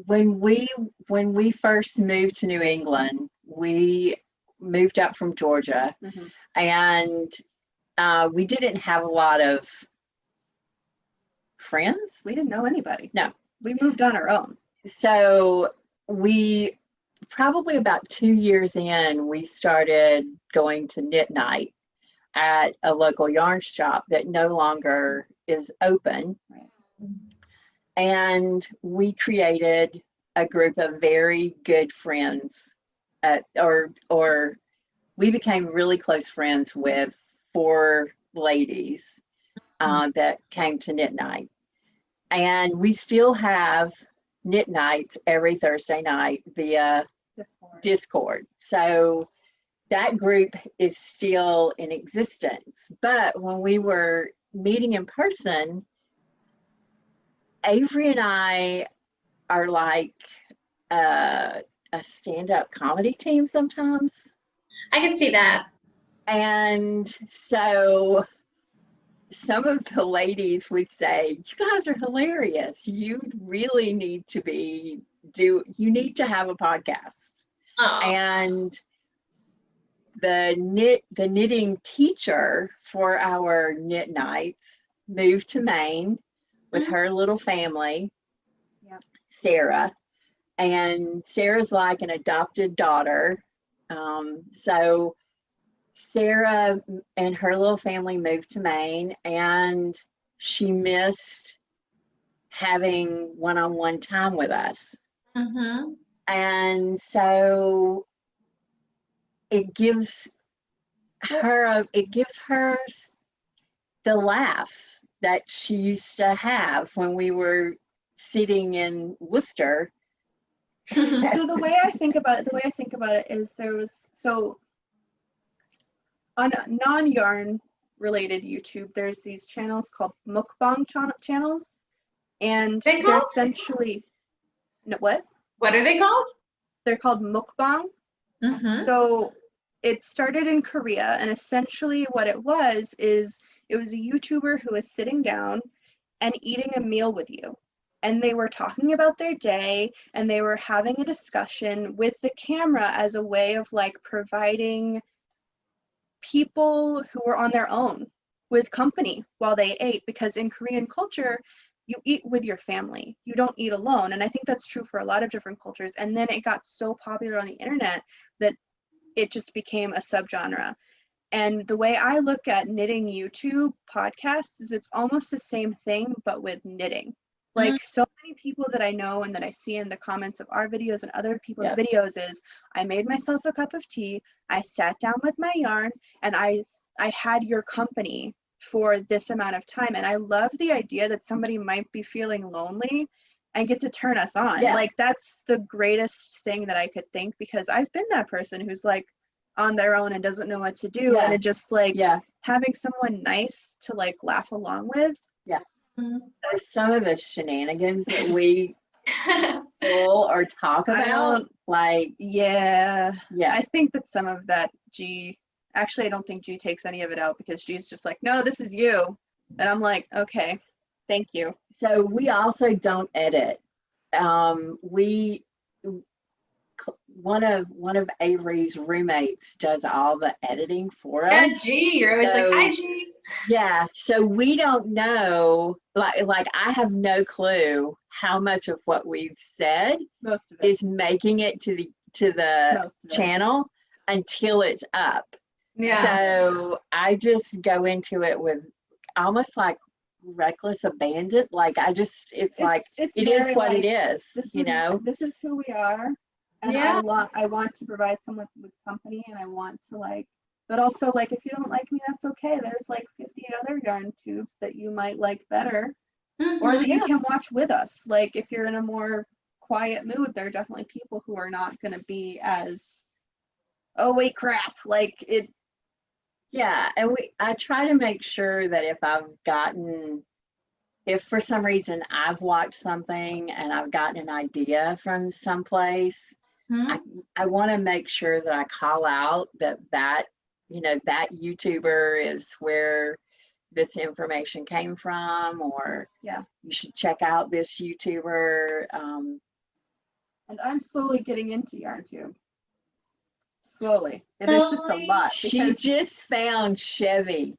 when we first moved to New England, we moved up from Georgia, and we didn't have a lot of friends. We didn't know anybody. No. We moved on our own. So we probably about 2 years in, we started going to knit night at a local yarn shop that no longer is open. Right. And we created a group of very good friends, or we became really close friends with 4 ladies that came to knit night. And we still have knit nights every Thursday night via Discord. So that group is still in existence. But when we were meeting in person, Avery and I are like a stand-up comedy team sometimes. I can see that. And so some of the ladies would say, you guys are hilarious. You really need to you need to have a podcast. Oh. And the knitting teacher for our knit nights moved to Maine with her little family, Sarah. And Sarah's like an adopted daughter. So Sarah and her little family moved to Maine, and she missed having one-on-one time with us. And so it gives her the laughs that she used to have when we were sitting in Worcester. So the way I think about it is on non-yarn related YouTube, there's these channels called mukbang channels, and they're essentially what are they called? They're called mukbang. So it started in Korea, and essentially what it was is it was a YouTuber who was sitting down and eating a meal with you. And they were talking about their day, and they were having a discussion with the camera as a way of like providing people who were on their own with company while they ate, because in Korean culture, you eat with your family. You don't eat alone. And I think that's true for a lot of different cultures. And then it got so popular on the internet that it just became a subgenre. And the way I look at knitting YouTube podcasts is it's almost the same thing, but with knitting. Like so many people that I know and that I see in the comments of our videos and other people's videos is, I made myself a cup of tea, I sat down with my yarn, and I had your company for this amount of time. And I love the idea that somebody might be feeling lonely and get to turn us on. Like that's the greatest thing that I could think, because I've been that person who's like on their own and doesn't know what to do. And it just like having someone nice to like laugh along with. There's some of the shenanigans that we pull or talk about. I think that some of that actually I don't think G takes any of it out, because G's just like, no, this is you. And I'm like, okay. Thank you. So we also don't edit. We one of Avery's roommates does all the editing for us. Yeah, G, you're always like, hi, G. Yeah, so we don't know, like I have no clue how much of what we've said Most of it. is making it to the channel until it's up. Yeah. So I just go into it with almost like reckless abandon. Like it's like it is what it is, you know. This is who we are. And Yeah. I want to provide someone with company, and I want to like, but also like, if you don't like me, that's okay. There's like 50 other yarn tubes that you might like better, or that you can watch with us. Like if you're in a more quiet mood, there are definitely people who are not going to be as, oh wait, crap, like it. Yeah, and I try to make sure that if for some reason I've watched something and I've gotten an idea from someplace, I want to make sure that I call out that you know, that YouTuber is where this information came from, or Yeah, you should check out this YouTuber. and I'm slowly getting into YarnTube. Slowly. And there's just a lot. She just found Chevy.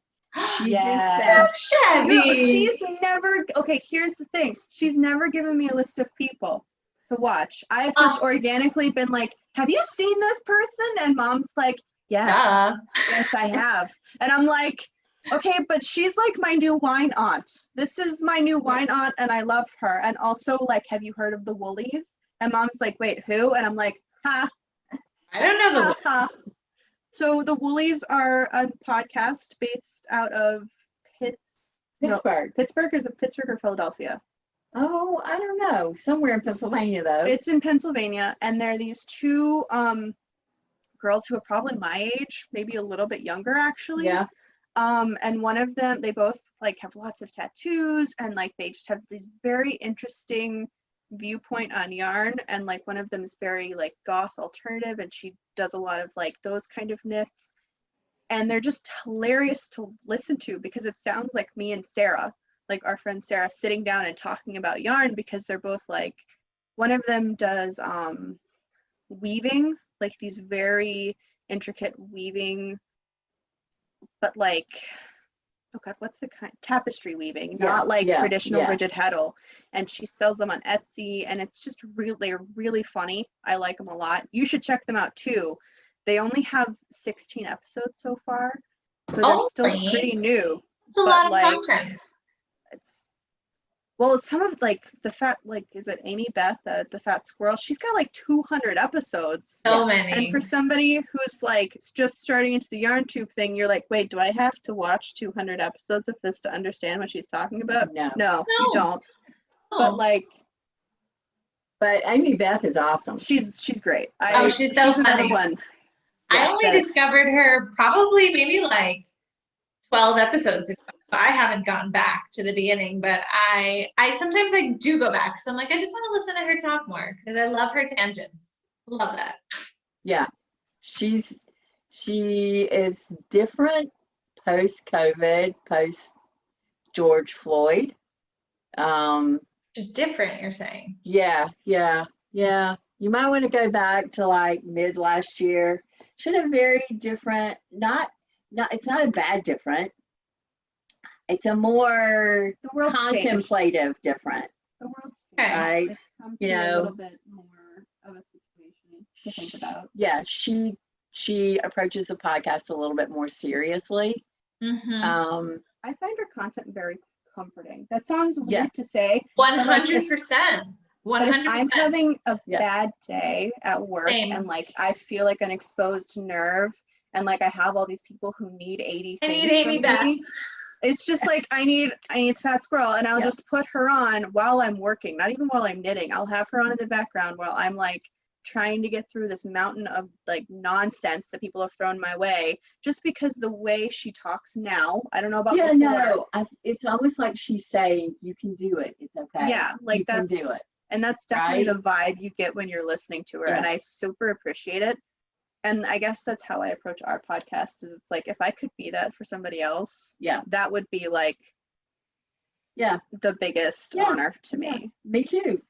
She Yeah. just found You know, Chevy. she's never, okay, here's the thing. She's never given me a list of people to watch. I've just organically been like, have you seen this person? And Mom's like, yeah, yes, I have. And I'm like, okay, but she's like my new wine aunt. This is my new wine aunt, and I love her. And also, like, have you heard of the Woolies? And Mom's like, wait, who? And I'm like, ha. I don't know the ha. So the Woolies are a podcast based out of Pittsburgh. Pittsburgh, is it Pittsburgh or Philadelphia? Oh, I don't know. Somewhere in Pennsylvania, though. It's in Pennsylvania, and they're these two girls who are probably my age, maybe a little bit younger, actually. Yeah. And one of them, they both like have lots of tattoos, and like they just have this very interesting viewpoint on yarn. And like one of them is very like goth alternative, and she does a lot of like those kind of knits. And they're just hilarious to listen to because it sounds like me and Sarah, like our friend Sarah, sitting down and talking about yarn, because they're both like, one of them does weaving, like these very intricate weaving, but like, oh God, what's the kind? Tapestry weaving, not like traditional rigid heddle. And she sells them on Etsy, and it's just they're really funny. I like them a lot. You should check them out too. They only have 16 episodes so far, so they're still pretty new. It's a lot of content. It's, well, some of like the fat, like, is it Amy Beth, the fat squirrel? She's got like 200 episodes. So many. And for somebody who's like just starting into the yarn tube thing, you're like, wait, do I have to watch 200 episodes of this to understand what she's talking about? No, you don't. But like, but Amy Beth is awesome. She's great. She's so funny. One. I only discovered her probably maybe like 12 episodes ago. I haven't gone back to the beginning, but I sometimes I do go back. So I'm like, I just want to listen to her talk more because I love her tangents. Love that. Yeah. She is different post-COVID, post-George Floyd. She's different, you're saying? Yeah. You might want to go back to like mid last year. Should have very different, it's not a bad different. It's a more contemplative different. The world's right? It's come to a little bit more of a situation to think about. Yeah, she approaches the podcast a little bit more seriously. Mm-hmm. I find her content very comforting. That sounds weird to say. 100%. 100%. If I'm having a bad day at work and like I feel like an exposed nerve, and like I have all these people who need 80 things. I need Amy Beth. It's just like I need Fat Squirrel, and I'll just put her on while I'm working, not even while I'm knitting. I'll have her on in the background while I'm like trying to get through this mountain of like nonsense that people have thrown my way, just because the way she talks now, I don't know about before. No, it's almost like she's saying, you can do it, it's okay. Yeah, like you can do it. And that's definitely the vibe you get when you're listening to her, and I super appreciate it. And I guess that's how I approach our podcast, is it's like, if I could be that for somebody else, that would be like Yeah. the biggest Yeah. honor to Yeah. me. Me too.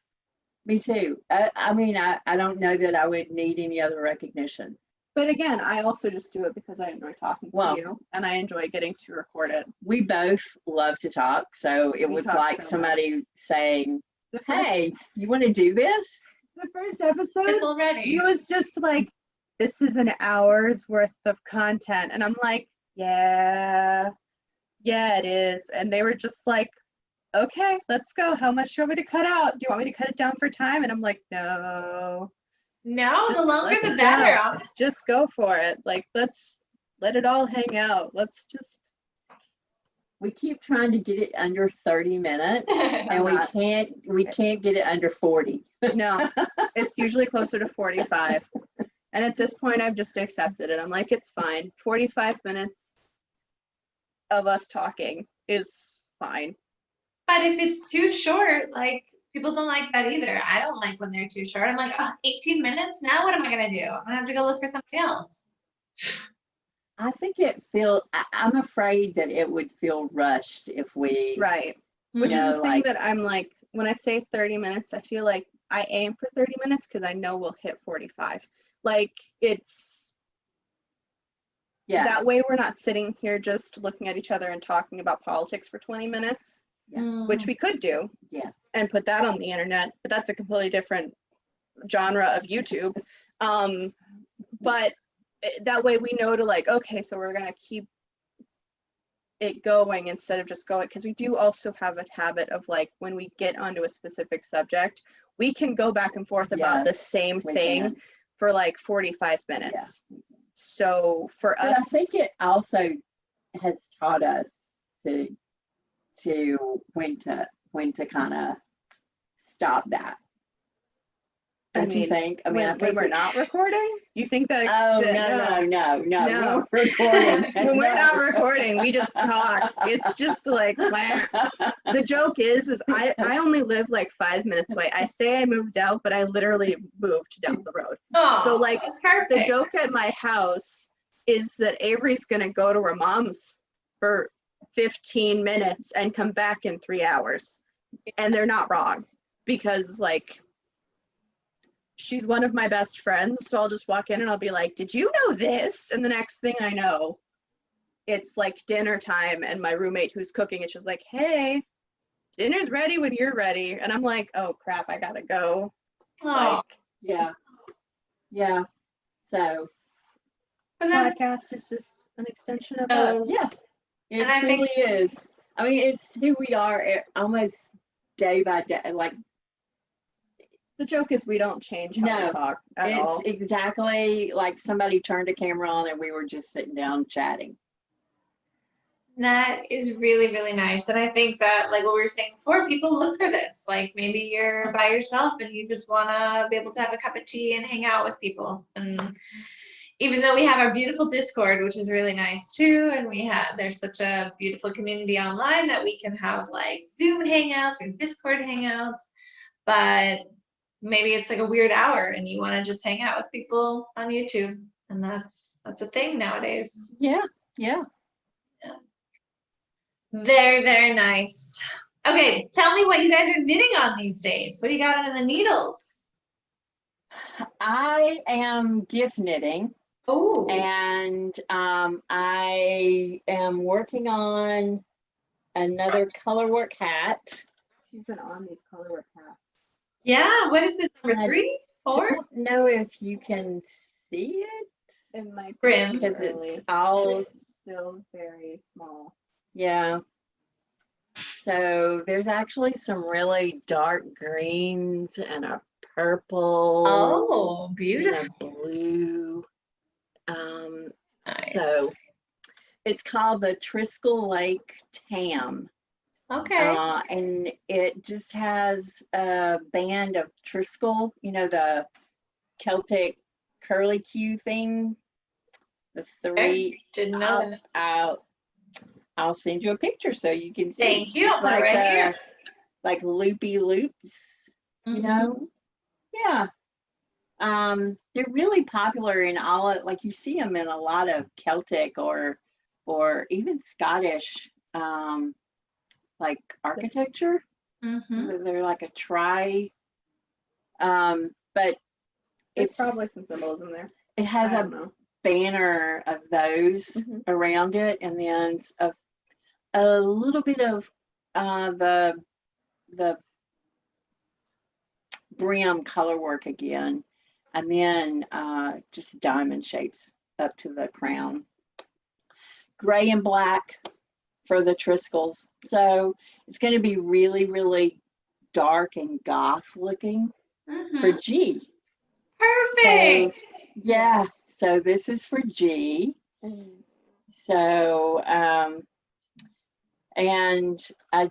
Me too. I mean, I don't know that I would need any other recognition. But again, I also just do it because I enjoy talking Well, to you and I enjoy getting to record it. We both love to talk, so it We was talk like so somebody saying, The first, "Hey, you want to do this?" the first episode, It's already. he was just like, this is an hour's worth of content. And I'm like, yeah, it is. And they were just like, okay, let's go. How much do you want me to cut out? Do you want me to cut it down for time? And I'm like, no. No, the Just longer let's the better, go. honestly. Just go for it. Like, let's let it all hang out. Let's just. We keep trying to get it under 30 minutes, and I'm we not. can't get it under 40. No, it's usually closer to 45. And at this point, I've just accepted it. I'm like, it's fine. 45 minutes of us talking is fine. But if it's too short, like people don't like that either. I don't like when they're too short. I'm like, oh, 18 minutes? Now what am I gonna do? I'm gonna have to go look for something else. I think I'm afraid that it would feel rushed if we, Right. Which is know, the thing like- that I'm like, when I say 30 minutes, I feel like I aim for 30 minutes because I know we'll hit 45. Like, it's yeah, that way we're not sitting here just looking at each other and talking about politics for 20 minutes, which we could do yes, and put that on the internet, but that's a completely different genre of YouTube. But that way we know to like, okay, so we're gonna keep it going instead of just going, because we do also have a habit of like when we get onto a specific subject, we can go back and forth about the Yes, same we thing can. for like 45 minutes. So for But us, I think it also has taught us to when to kind of stop that. I Don't you mean, think? I mean, I when think we're not recording, you think that? Oh that- no! No. We're recording. When we're not No. recording, we just talk. It's just like, blah. The joke is I only live like 5 minutes away. I say I moved out, but I literally moved down the road. Oh, So, like, that's perfect. The joke at my house is that Avery's gonna go to her mom's for 15 minutes and come back in 3 hours. And they're not wrong, because like she's one of my best friends. So I'll just walk in and I'll be like, did you know this? And the next thing I know, it's like dinner time and my roommate who's cooking, it's just like, hey, dinner's ready when you're ready. And I'm like, oh crap, I gotta go. Oh, Like, Yeah. So but that's podcast is just an extension of Oh, us. yeah, it And I truly think- is. I mean, it's who we are almost day by day. Like, The joke is we don't change how No, we talk at it's all. exactly like somebody turned a camera on and we were just sitting down chatting. That is really, really nice. And I think that, like what we were saying before, people look for this. Like maybe you're by yourself and you just want to be able to have a cup of tea and hang out with people. And even though we have our beautiful Discord, which is really nice too, and there's such a beautiful community online that we can have like Zoom hangouts or Discord hangouts, but maybe it's like a weird hour and you want to just hang out with people on YouTube. And that's a thing nowadays. Yeah. Very, very nice. Okay, tell me what you guys are knitting on these days. What do you got on the needles? I am gift knitting, Oh, and I am working on another colorwork hat. She's been on these colorwork hats. yeah. What is this, number I 3, 4? Don't know if you can see it It might Brim. because early. it's all It's still very small. yeah. So there's actually some really dark greens and a purple. Oh, And beautiful. a blue. Nice. So it's called the Triskel Lake Tam. Okay. And it just has a band of Triskel, the Celtic curly Q thing. The three. Didn't know that. I'll send you a picture so you can see. Thank you. It's I'll put it right here. Like loopy loops, Mhm. Yeah. They're really popular in like you see them in a lot of Celtic or even Scottish like architecture. Mm-hmm. They're like a but There's it's probably some symbols in there. it has I a don't know. banner of those Mhm. around it, and then a little bit of the brim color work again, and then just diamond shapes up to the crown. Gray and black for the Triskells. So it's going to be really, really dark and goth looking for Mm-hmm. G. Perfect. So, yeah, so this is for G. So, and I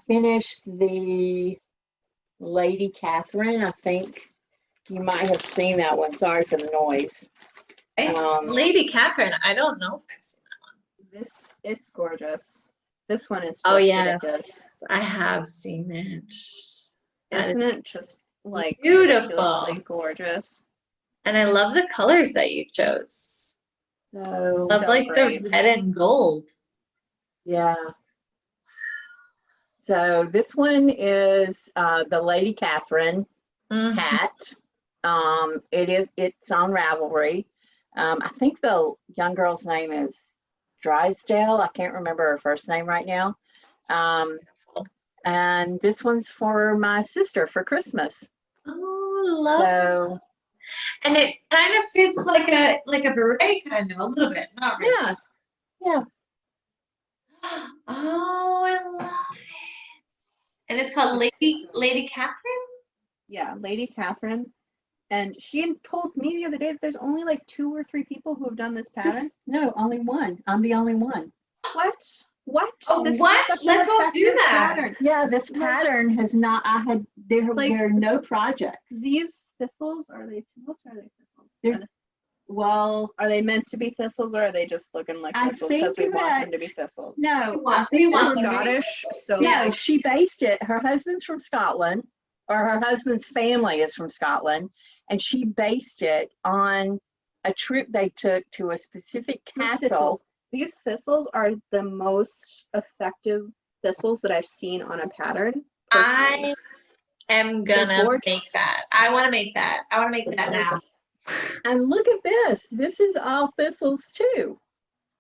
finished the Lady Catherine. I think you might have seen that one. Sorry for the noise. Lady Catherine, I don't know if I've seen that. It's gorgeous. This one is just Oh ridiculous. yes, I have seen it. That Isn't it just like beautiful. ridiculously gorgeous? And I love the colors that you chose. So, Love So like great. the red and gold. yeah. So this one is the Lady Catherine Mhm. hat. It's on Ravelry. I think the young girl's name is Drysdale. I can't remember her first name right now. And this one's for my sister for Christmas. Oh, love. So And it kind of fits like a beret, kind of a little bit, not really. yeah, yeah. Oh, I love it. And it's called Lady Catherine. Yeah, Lady Catherine. And she had told me the other day that there's only like 2 or 3 people who have done this pattern. No, only one. I'm the only one. What? Oh, This is what? such a Let's go do effective that. pattern. Yeah, this pattern has not. There are no projects. These thistles, are they tulips or are they thistles? Well, Are they meant to be thistles or are they just looking like I thistles because we think want that- them to be thistles? no, We want They're them to be Scottish, so No, she based it. Her husband's from Scotland, or her husband's family is from Scotland, and she based it on a trip they took to a specific castle. These thistles are the most effective thistles that I've seen on a pattern. I am gonna gorgeous. make that. I want to make that. I want to make that now. And look at this. This is all thistles too.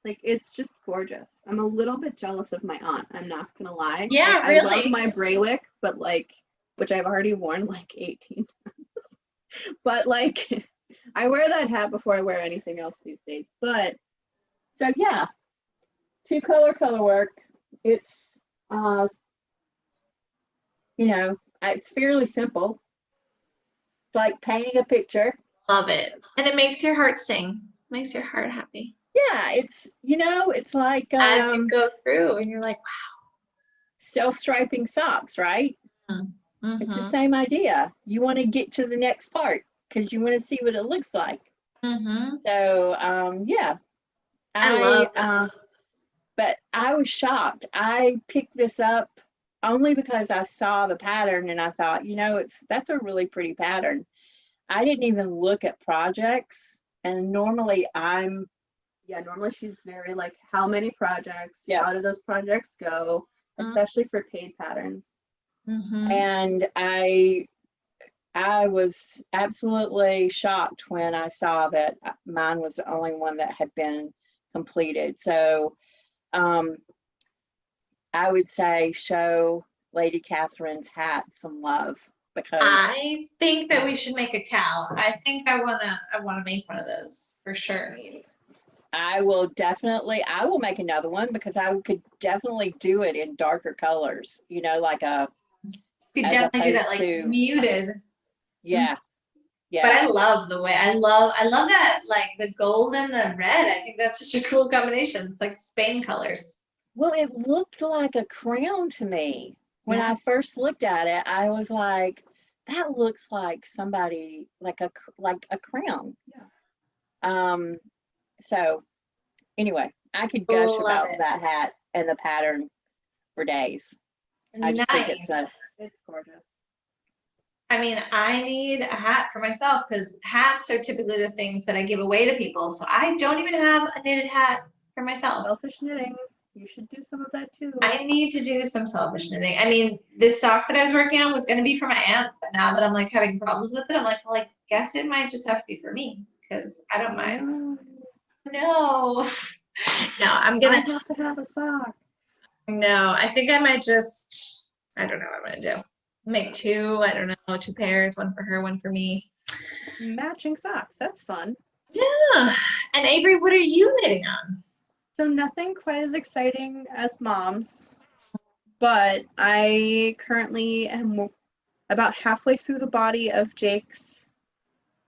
Like, it's just gorgeous. I'm a little bit jealous of my aunt. I'm not gonna lie. Yeah, Like, really. I love my Braywick, but like, which I've already worn like 18 times. But like, I wear that hat before I wear anything else these days. But So yeah, 2-color color work. It's it's fairly simple. It's like painting a picture. Love it. And it makes your heart sing. Makes your heart happy. Yeah, it's like As you go through and you're like, self-striping socks, right? wow. It's the same idea. You want to get to the next part because you want to see what it looks like. Mm-hmm. So yeah, I love that. But I was shocked. I picked this up only because I saw the pattern and I thought, that's a really pretty pattern. I didn't even look at projects, and normally normally she's very like, how many projects? Yeah. How do those projects go? Especially for paid patterns. Mm-hmm. And I was absolutely shocked when I saw that mine was the only one that had been completed. So I would say show Lady Catherine's hat some love, because I think that we should make a cowl. I think I wanna make one of those for sure. I will make another one, because I could definitely do it in darker colors, like a, You could as definitely do that opposed like to- muted. yeah. But I love the way I love that, like the gold and the red. I think that's such a cool combination. It's like Spain colors. Well, it looked like a crown to me. When I first looked at it, I was like, that looks like somebody, like a crown. Yeah. So anyway, I could gush Love about it. that hat and the pattern for days. I just think it's It's gorgeous. I mean, I need a hat for myself because hats are typically the things that I give away to people. So I don't even have a knitted hat for myself. Selfish knitting. You should do some of that too. I need to do some selfish knitting. I mean, this sock that I was working on was going to be for my aunt, but now that I'm like having problems with it, I'm like, well, I guess it might just have to be for me because I don't mind. No, no, I'm I gonna. have to have a sock. No, I think I might just. I don't know what I'm gonna do. Make two. I don't know, two pairs, one for her, one for me. Matching socks. That's fun. Yeah. And Avery, what are you knitting on? So nothing quite as exciting as mom's, but I currently am about halfway through the body of Jake's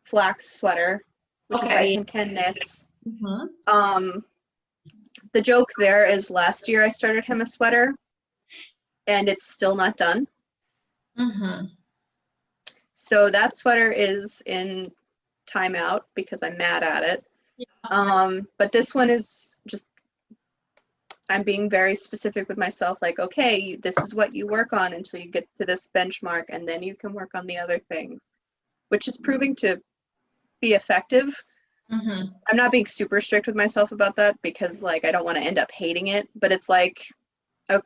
flax sweater, which is by Okay. Tin Can Knits. Mm-hmm. The joke there is last year I started him a sweater, and it's still not done. Mm-hmm. So that sweater is in timeout because I'm mad at it. Yeah. But this one is just, I'm being very specific with myself, like, okay, this is what you work on until you get to this benchmark, and then you can work on the other things, which is proving to be effective. Mm-hmm. I'm not being super strict with myself about that because, like, I don't want to end up hating it, but it's like, oh,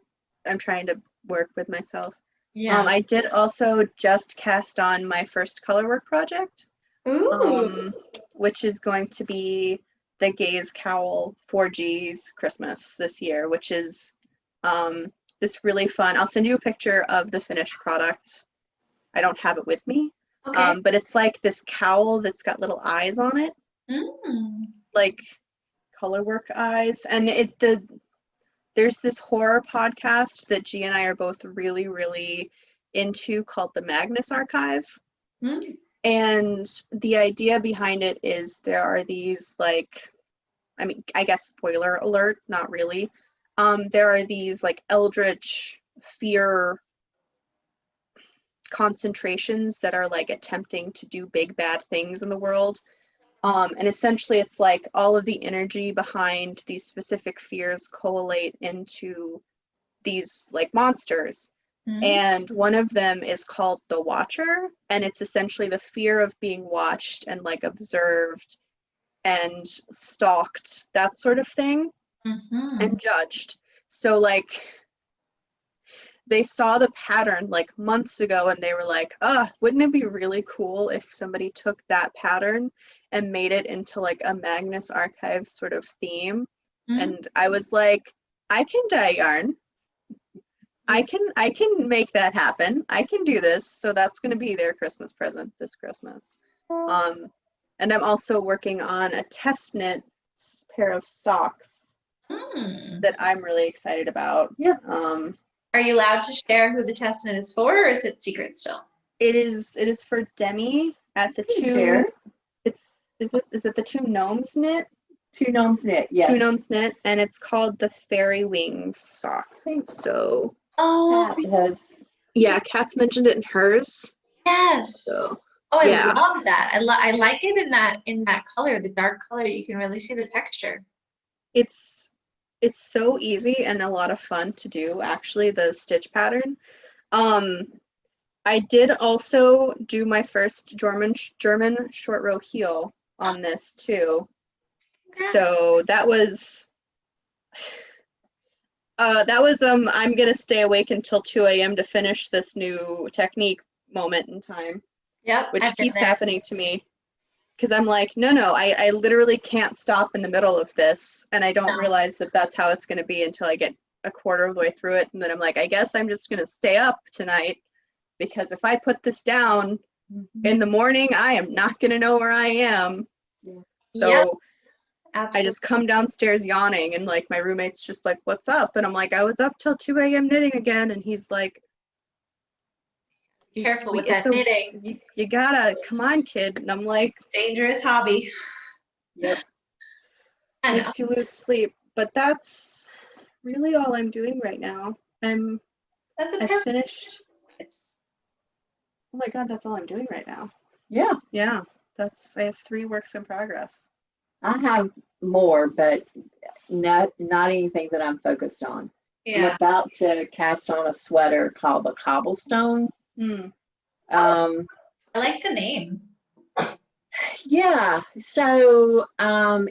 I'm trying to work with myself. Yeah. I did also just cast on my first colorwork project, Ooh. which is going to be the Gaze Cowl 4G's Christmas this year, which is this really fun. I'll send you a picture of the finished product. I don't have it with me, Okay. but it's like this cowl that's got little eyes on it, like colorwork eyes, and there's this horror podcast that G and I are both really, really into called the Magnus Archive. Mm. And the idea behind it is there are these, like, I mean, I guess spoiler alert, not really. There are these like eldritch fear concentrations that are like attempting to do big bad things in the world. And essentially it's like all of the energy behind these specific fears collate into these like monsters. And one of them is called the Watcher, and it's essentially the fear of being watched and like observed and stalked, that sort of thing, and judged. So like they saw the pattern like months ago and they were like, wouldn't it be really cool if somebody took that pattern and made it into like a Magnus Archive sort of theme? And I was like, I can dye yarn. I can make that happen. I can do this. So that's going to be their Christmas present this Christmas. And I'm also working on a test knit pair of socks that I'm really excited about. Yeah. Are you allowed to share who the test knit is for, or is it secret still? It is for Demi at the Share. Is it the Two Gnomes Knit? Two Gnomes Knit, yes. Two Gnomes Knit, and it's called the Fairy Wings sock. So Kat's mentioned it in hers. Yes. So I love that. I like it in that color, the dark color. You can really see the texture. It's so easy and a lot of fun to do, actually, the stitch pattern. I did also do my first German short row heel on this too. So that was I'm gonna stay awake until 2 a.m. to finish this new technique moment in time. Yep. Which keeps happening to me. Because I'm like, no, I literally can't stop in the middle of this, and I don't realize that that's how it's going to be until I get a quarter of the way through it, and then I'm like, I guess I'm just going to stay up tonight, because if I put this down in the morning, I am not going to know where I am. So I just come downstairs yawning, and like my roommate's just like, what's up? And I'm like, I was up till 2 a.m. knitting again, and he's like, careful with that knitting. You gotta, come on, kid. And I'm like, dangerous hobby. Yep. Makes you lose sleep. But that's really all I'm doing right now. I finished. Oh my god, that's all I'm doing right now. Yeah. Yeah. I have 3 works in progress. I have more, but not anything that I'm focused on. Yeah. I'm about to cast on a sweater called the Cobblestone. I like the name. Yeah. So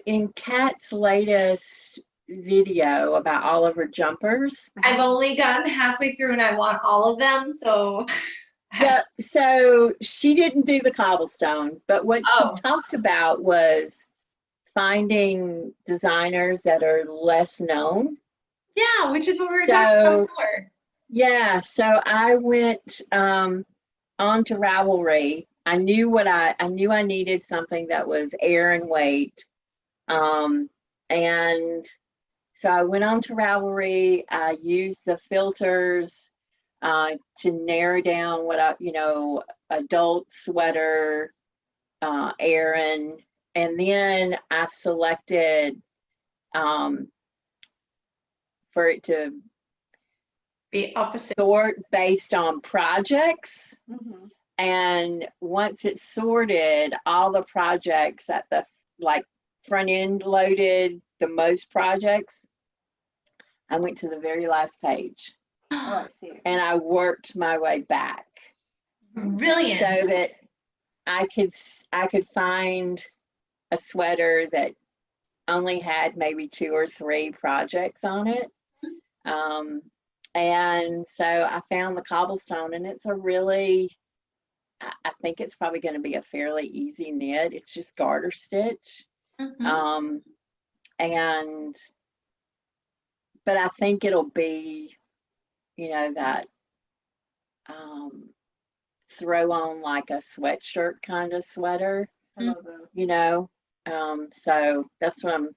in Kat's latest video about all of her jumpers. I've only gotten halfway through and I want all of them, so. Yeah, so she didn't do the cobblestone, but what Oh. she talked about was finding designers that are less known. Yeah, which is what we were talking about before. Yeah, so I went onto Ravelry. I knew I needed something that was air and weight. And so I went on to Ravelry. I used the filters to narrow down what adult sweater, Aran, and then I selected for it to be opposite sort based on projects. Mm-hmm. And once it's sorted, all the projects at the front end loaded the most projects, I went to the very last page. Oh, I see. And I worked my way back. Brilliant. So that I could find a sweater that only had maybe 2 or 3 projects on it. And so I found the cobblestone, and it's I think it's probably going to be a fairly easy knit. It's just garter stitch. Mm-hmm. But I think it'll be, that throw on like a sweatshirt kind of sweater, I love those. so that's what I'm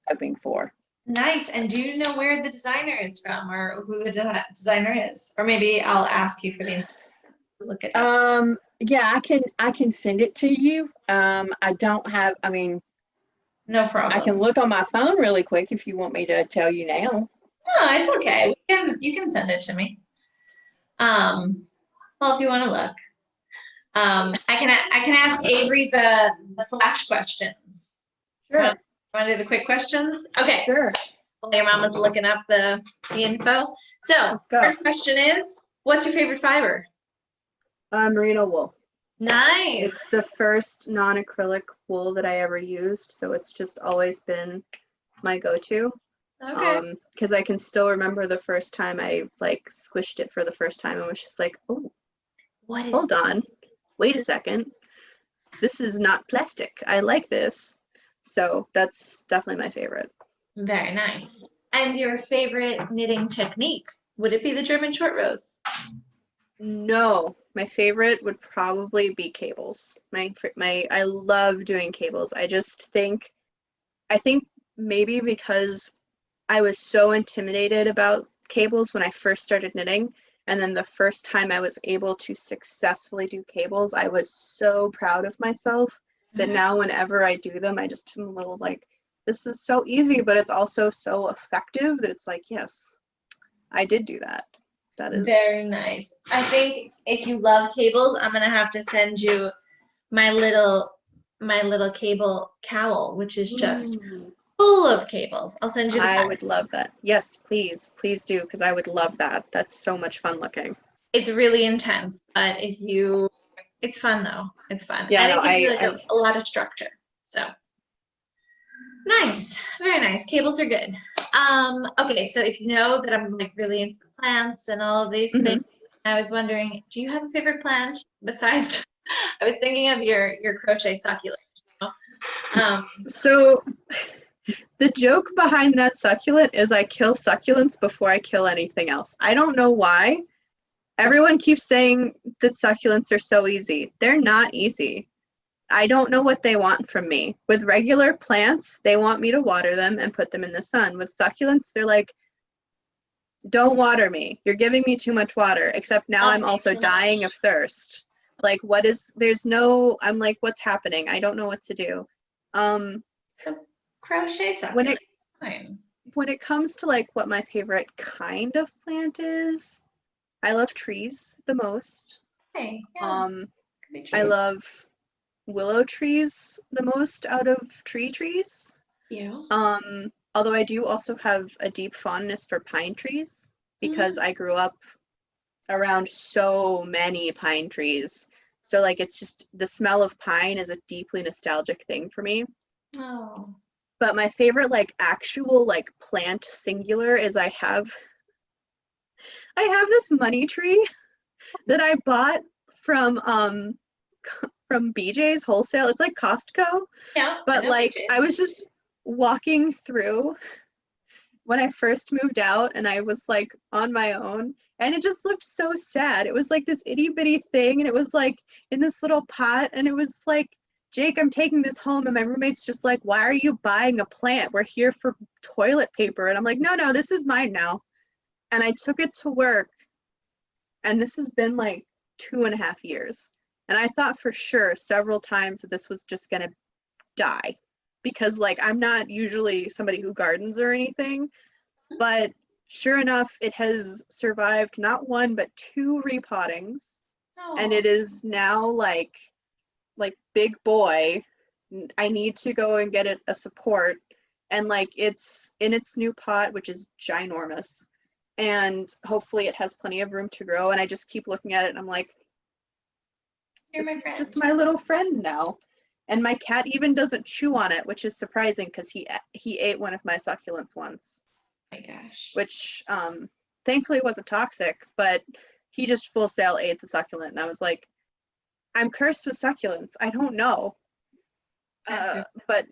hoping for. Nice. And do you know where the designer is from, or who the designer is? Or maybe I'll ask you for the look at it. Yeah, I can send it to you. I don't have, no problem. I can look on my phone really quick if you want me to tell you now. No, it's okay. You can send it to me. Well, if you want to look. I can ask Avery the slash questions. Sure. Want to do the quick questions? Okay. Sure. Well, your mom was looking up the info. So, Let's go. first question is, what's your favorite fiber? Merino wool. Nice. It's the first non-acrylic wool that I ever used, so it's just always been my go-to. Okay. Because I can still remember the first time I squished it for the first time and was just like, oh, What is hold on, wait a second, this is not plastic. I like this. So that's definitely my favorite. Very nice. And your favorite knitting technique? Would it be the German short rows? No, my favorite would probably be cables. I love doing cables. I think maybe because I was so intimidated about cables when I first started knitting, and then the first time I was able to successfully do cables, I was so proud of myself that now whenever I do them, I just am a little like, this is so easy, but it's also so effective that it's like, yes, I did do that. That is very nice. I think if you love cables, I'm gonna have to send you my little cable cowl, which is just full of cables. I'll send you the I would love that. Yes, please do, because I would love that. That's so much fun looking. It's really intense, but it's fun though. It's fun. Yeah, and it gives you a lot of structure. So nice, very nice. Cables are good. Okay, so if you know that I'm really into plants and all of these things, I was wondering, do you have a favorite plant besides? I was thinking of your crochet succulent. So the joke behind that succulent is I kill succulents before I kill anything else. I don't know why. Everyone keeps saying that succulents are so easy. They're not easy. I don't know what they want from me. With regular plants, they want me to water them and put them in the sun. With succulents, they're like, don't water me. You're giving me too much water. Except now I'm also dying of thirst. I'm like, what's happening? I don't know what to do. So crochet succulent. When it comes to what my favorite kind of plant is, I love trees the most. Okay, yeah. I love willow trees the most out of trees. Yeah. Although I do also have a deep fondness for pine trees because I grew up around so many pine trees. So it's just the smell of pine is a deeply nostalgic thing for me. Oh. But my favorite like actual like plant singular is I have this money tree that I bought from BJ's wholesale. It's like Costco. Yeah. But like I was just walking through when I first moved out and I was like on my own, and it just looked so sad. It was like this itty bitty thing, and it was like in this little pot, and it was like, Jake, I'm taking this home. And my roommate's just like, why are you buying a plant? We're here for toilet paper. And I'm like, no, this is mine now. And I took it to work, and this has been like 2.5 years. And I thought for sure several times that this was just gonna die, because like I'm not usually somebody who gardens or anything, but sure enough, it has survived not one but 2 repottings. And it is now like big boy. I need to go and get it a support, and like it's in its new pot, which is ginormous, and hopefully it has plenty of room to grow. And I just keep looking at it and I'm like, You're my this friend. is just my little friend now. And my cat even doesn't chew on it, which is surprising because he ate one of my succulents once. Oh my gosh. Which thankfully wasn't toxic, but he just full sail ate the succulent. And I was like, I'm cursed with succulents. I don't know. But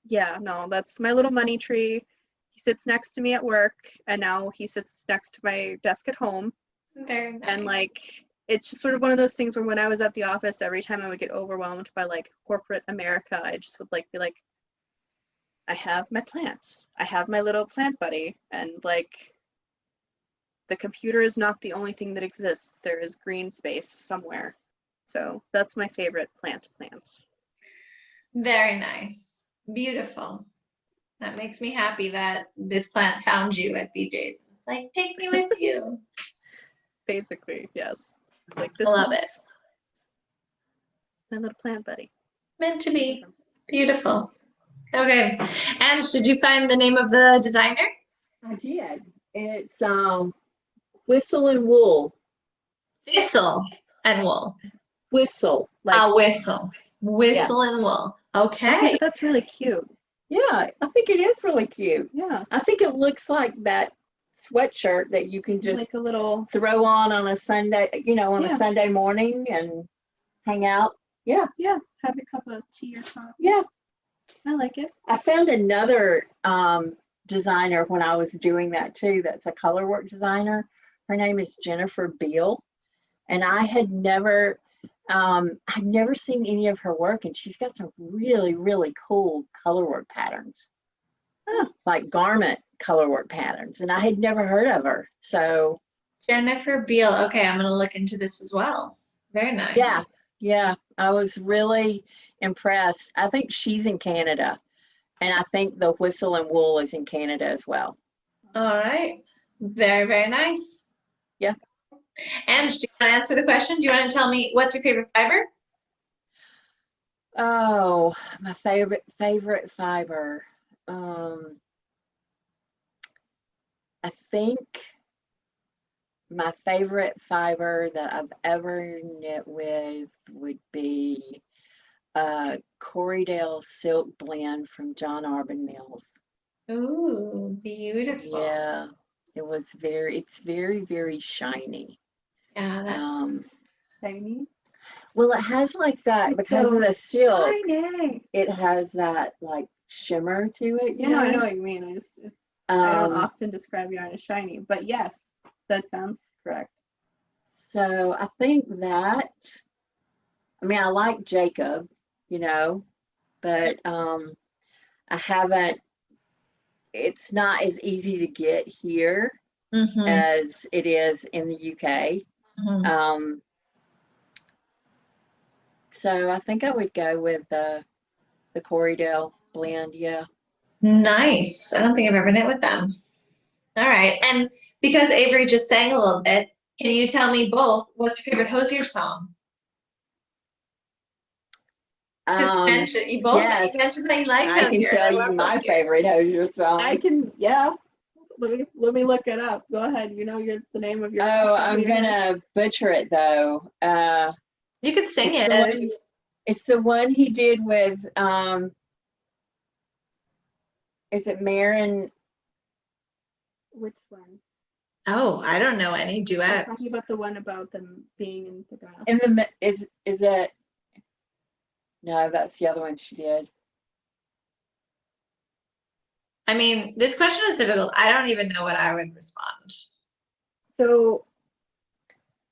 yeah, no, that's my little money tree. He sits next to me at work, and now he sits next to my desk at home. Very nice. And like, it's just sort of one of those things where when I was at the office, every time I would get overwhelmed by like corporate America, I just would like be like, I have my plant. I have my little plant buddy. And like, the computer is not the only thing that exists. There is green space somewhere. So that's my favorite plant. Very nice. Beautiful. That makes me happy that this plant found you at BJ's. Like, take me with you. Basically, yes. It's like, this I love is it. my little plant buddy. Meant to be. Beautiful. Okay. And did you find the name of the designer? I did. It's Whistle and Wool. Thistle and wool. Whistle. A whistle. Whistle and wool. Okay. That's really cute. Yeah, I think it is really cute. Yeah. I think it looks like that sweatshirt that you can just like a little throw on a Sunday, on a Sunday morning and hang out. Yeah. Yeah. Have a cup of tea or coffee. Yeah. I like it. I found another designer when I was doing that too. That's a color work designer. Her name is Jennifer Beal, and I had never seen any of her work, and she's got some really, really cool color work patterns, like garment color work patterns, and I had never heard of her. So Jennifer Beal. Okay, I'm gonna look into this as well. Very nice. Yeah, I was really impressed. I think she's in Canada, and I think the Whistle and Wool is in Canada as well. All right. Very, very nice. Yeah. And do you want to answer the question? Do you want to tell me what's your favorite fiber? Oh, my favorite fiber. I think my favorite fiber that I've ever knit with would be Corriedale silk blend from John Arbin Mills. Ooh, beautiful. Yeah, it's very, very shiny. Yeah, that's Shiny. Well, it has like that It's because so of the silk. Shiny. It has that like shimmer to it. Yeah, I know what you mean. I don't often describe yarn as shiny, but yes, that sounds correct. So I think that, I like Jacob, but I haven't, it's not as easy to get here as it is in the UK. So I think I would go with the Corriedale blend, yeah. nice. I don't think I've ever knit with them. All right. And because Avery just sang a little bit, can you tell me both what's your favorite Hosier song? You mentioned you mentioned that you like Hosier. I can tell you my favorite Hosier song. Let me look it up. Go ahead. The name of your. Oh, I'm gonna butcher it though. You could sing it. It's the one he did with Is it Marin? Which one? Oh, I don't know any I'm duets. talking about the one about them being in the grass. In the is it? No, that's the other one she did. I mean, this question is difficult. I don't even know what I would respond. So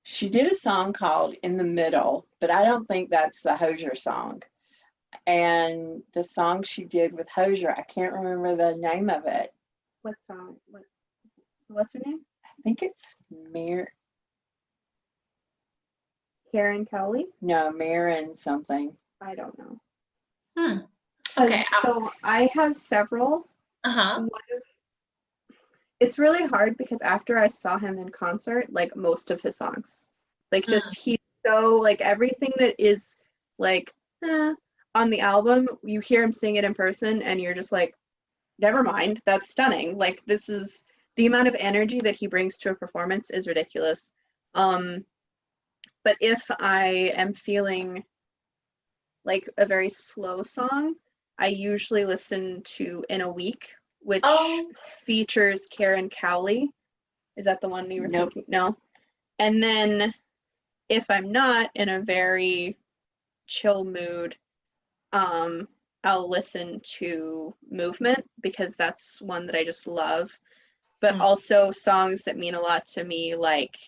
She did a song called "In the Middle," but I don't think that's the Hosier song. And the song she did with Hosier, I can't remember the name of it. what song? What's her name? I think it's Karen Cowley? No, Marin something. I don't know. Okay. So I have several. Uh-huh. It's really hard because after I saw him in concert, like most of his songs, like just he's so like everything that is like on the album, you hear him sing it in person and you're just like, never mind, that's stunning. Like this is the amount of energy that he brings to a performance is ridiculous. But if I am feeling like a very slow song, I usually listen to In a Week, which features Karen Cowley. Is that the one you were thinking? No. And then if I'm not in a very chill mood, I'll listen to Movement because that's one that I just love. But also songs that mean a lot to me, like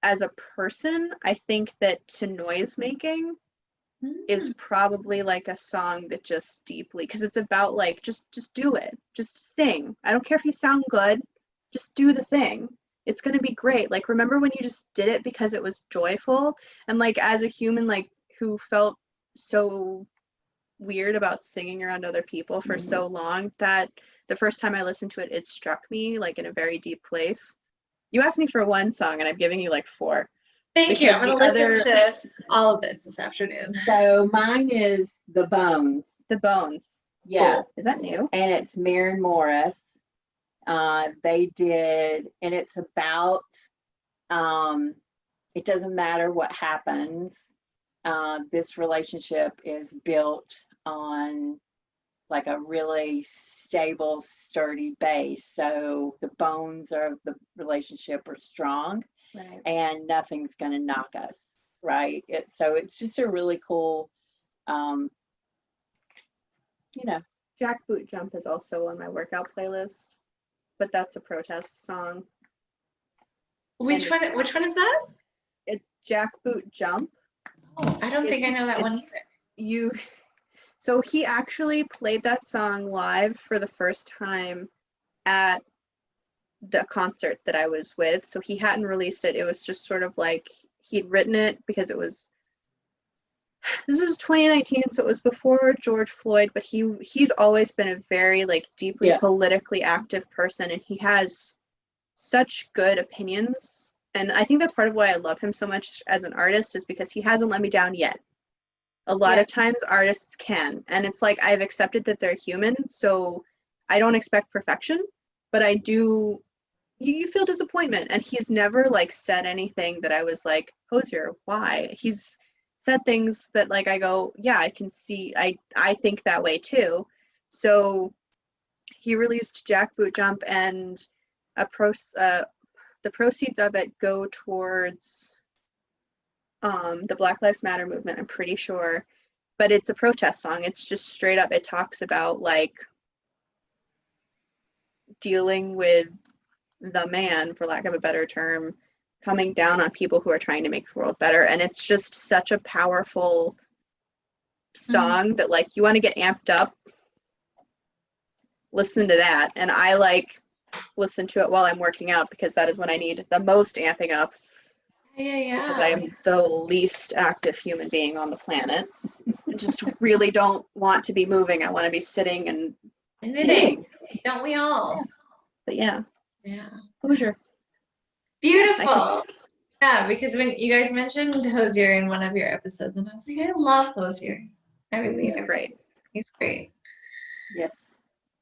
as a person, I think that To Noise Making is probably like a song that just deeply, because it's about like just do it, just sing. I don't care if you sound good, just do the thing. It's gonna be great. Like remember when you just did it because it was joyful, and like as a human like who felt so weird about singing around other people for so long, that the first time I listened to it, it struck me like in a very deep place. You asked me for one song and I'm giving you like four. Thank you. I'm going to listen to all of this afternoon. So mine is The Bones. The Bones. Yeah. Cool. Is that new? And it's Marin Morris. They did, and it's about, it doesn't matter what happens. This relationship is built on like a really stable, sturdy base. So the bones of the relationship are strong, Right. and nothing's going to knock us, right? So it's just a really cool, Jackboot Jump is also on my workout playlist, but that's a protest song. Which one is that? It's Jackboot Jump. Oh, I don't think I know that one either. So he actually played that song live for the first time at the concert that I was with. So he hadn't released it. It was just sort of like he'd written it because this is 2019, so it was before George Floyd, but he's always been a very like deeply politically active person, and he has such good opinions. And I think that's part of why I love him so much as an artist, is because he hasn't let me down yet. A lot of times artists can, and it's like I've accepted that they're human, so I don't expect perfection, but I do. You feel disappointment, and he's never like said anything that I was like, Hosier, why? He's said things that like I go, yeah, I can see, I think that way too. So he released Jackboot Jump, and the proceeds of it go towards the Black Lives Matter movement, I'm pretty sure. But it's a protest song. It's just straight up, it talks about like dealing with the man, for lack of a better term, coming down on people who are trying to make the world better. And it's just such a powerful song that like you want to get amped up, listen to that. And I like listen to it while I'm working out because that is when I need the most amping up. Because I am the least active human being on the planet. I just really don't want to be moving. I want to be sitting and knitting. Don't we all? But yeah. Yeah. Hosier. Beautiful. Yeah, because when you guys mentioned Hosier in one of your episodes, and I was like, I love Hosier. I really He's do. great. He's great. Yes.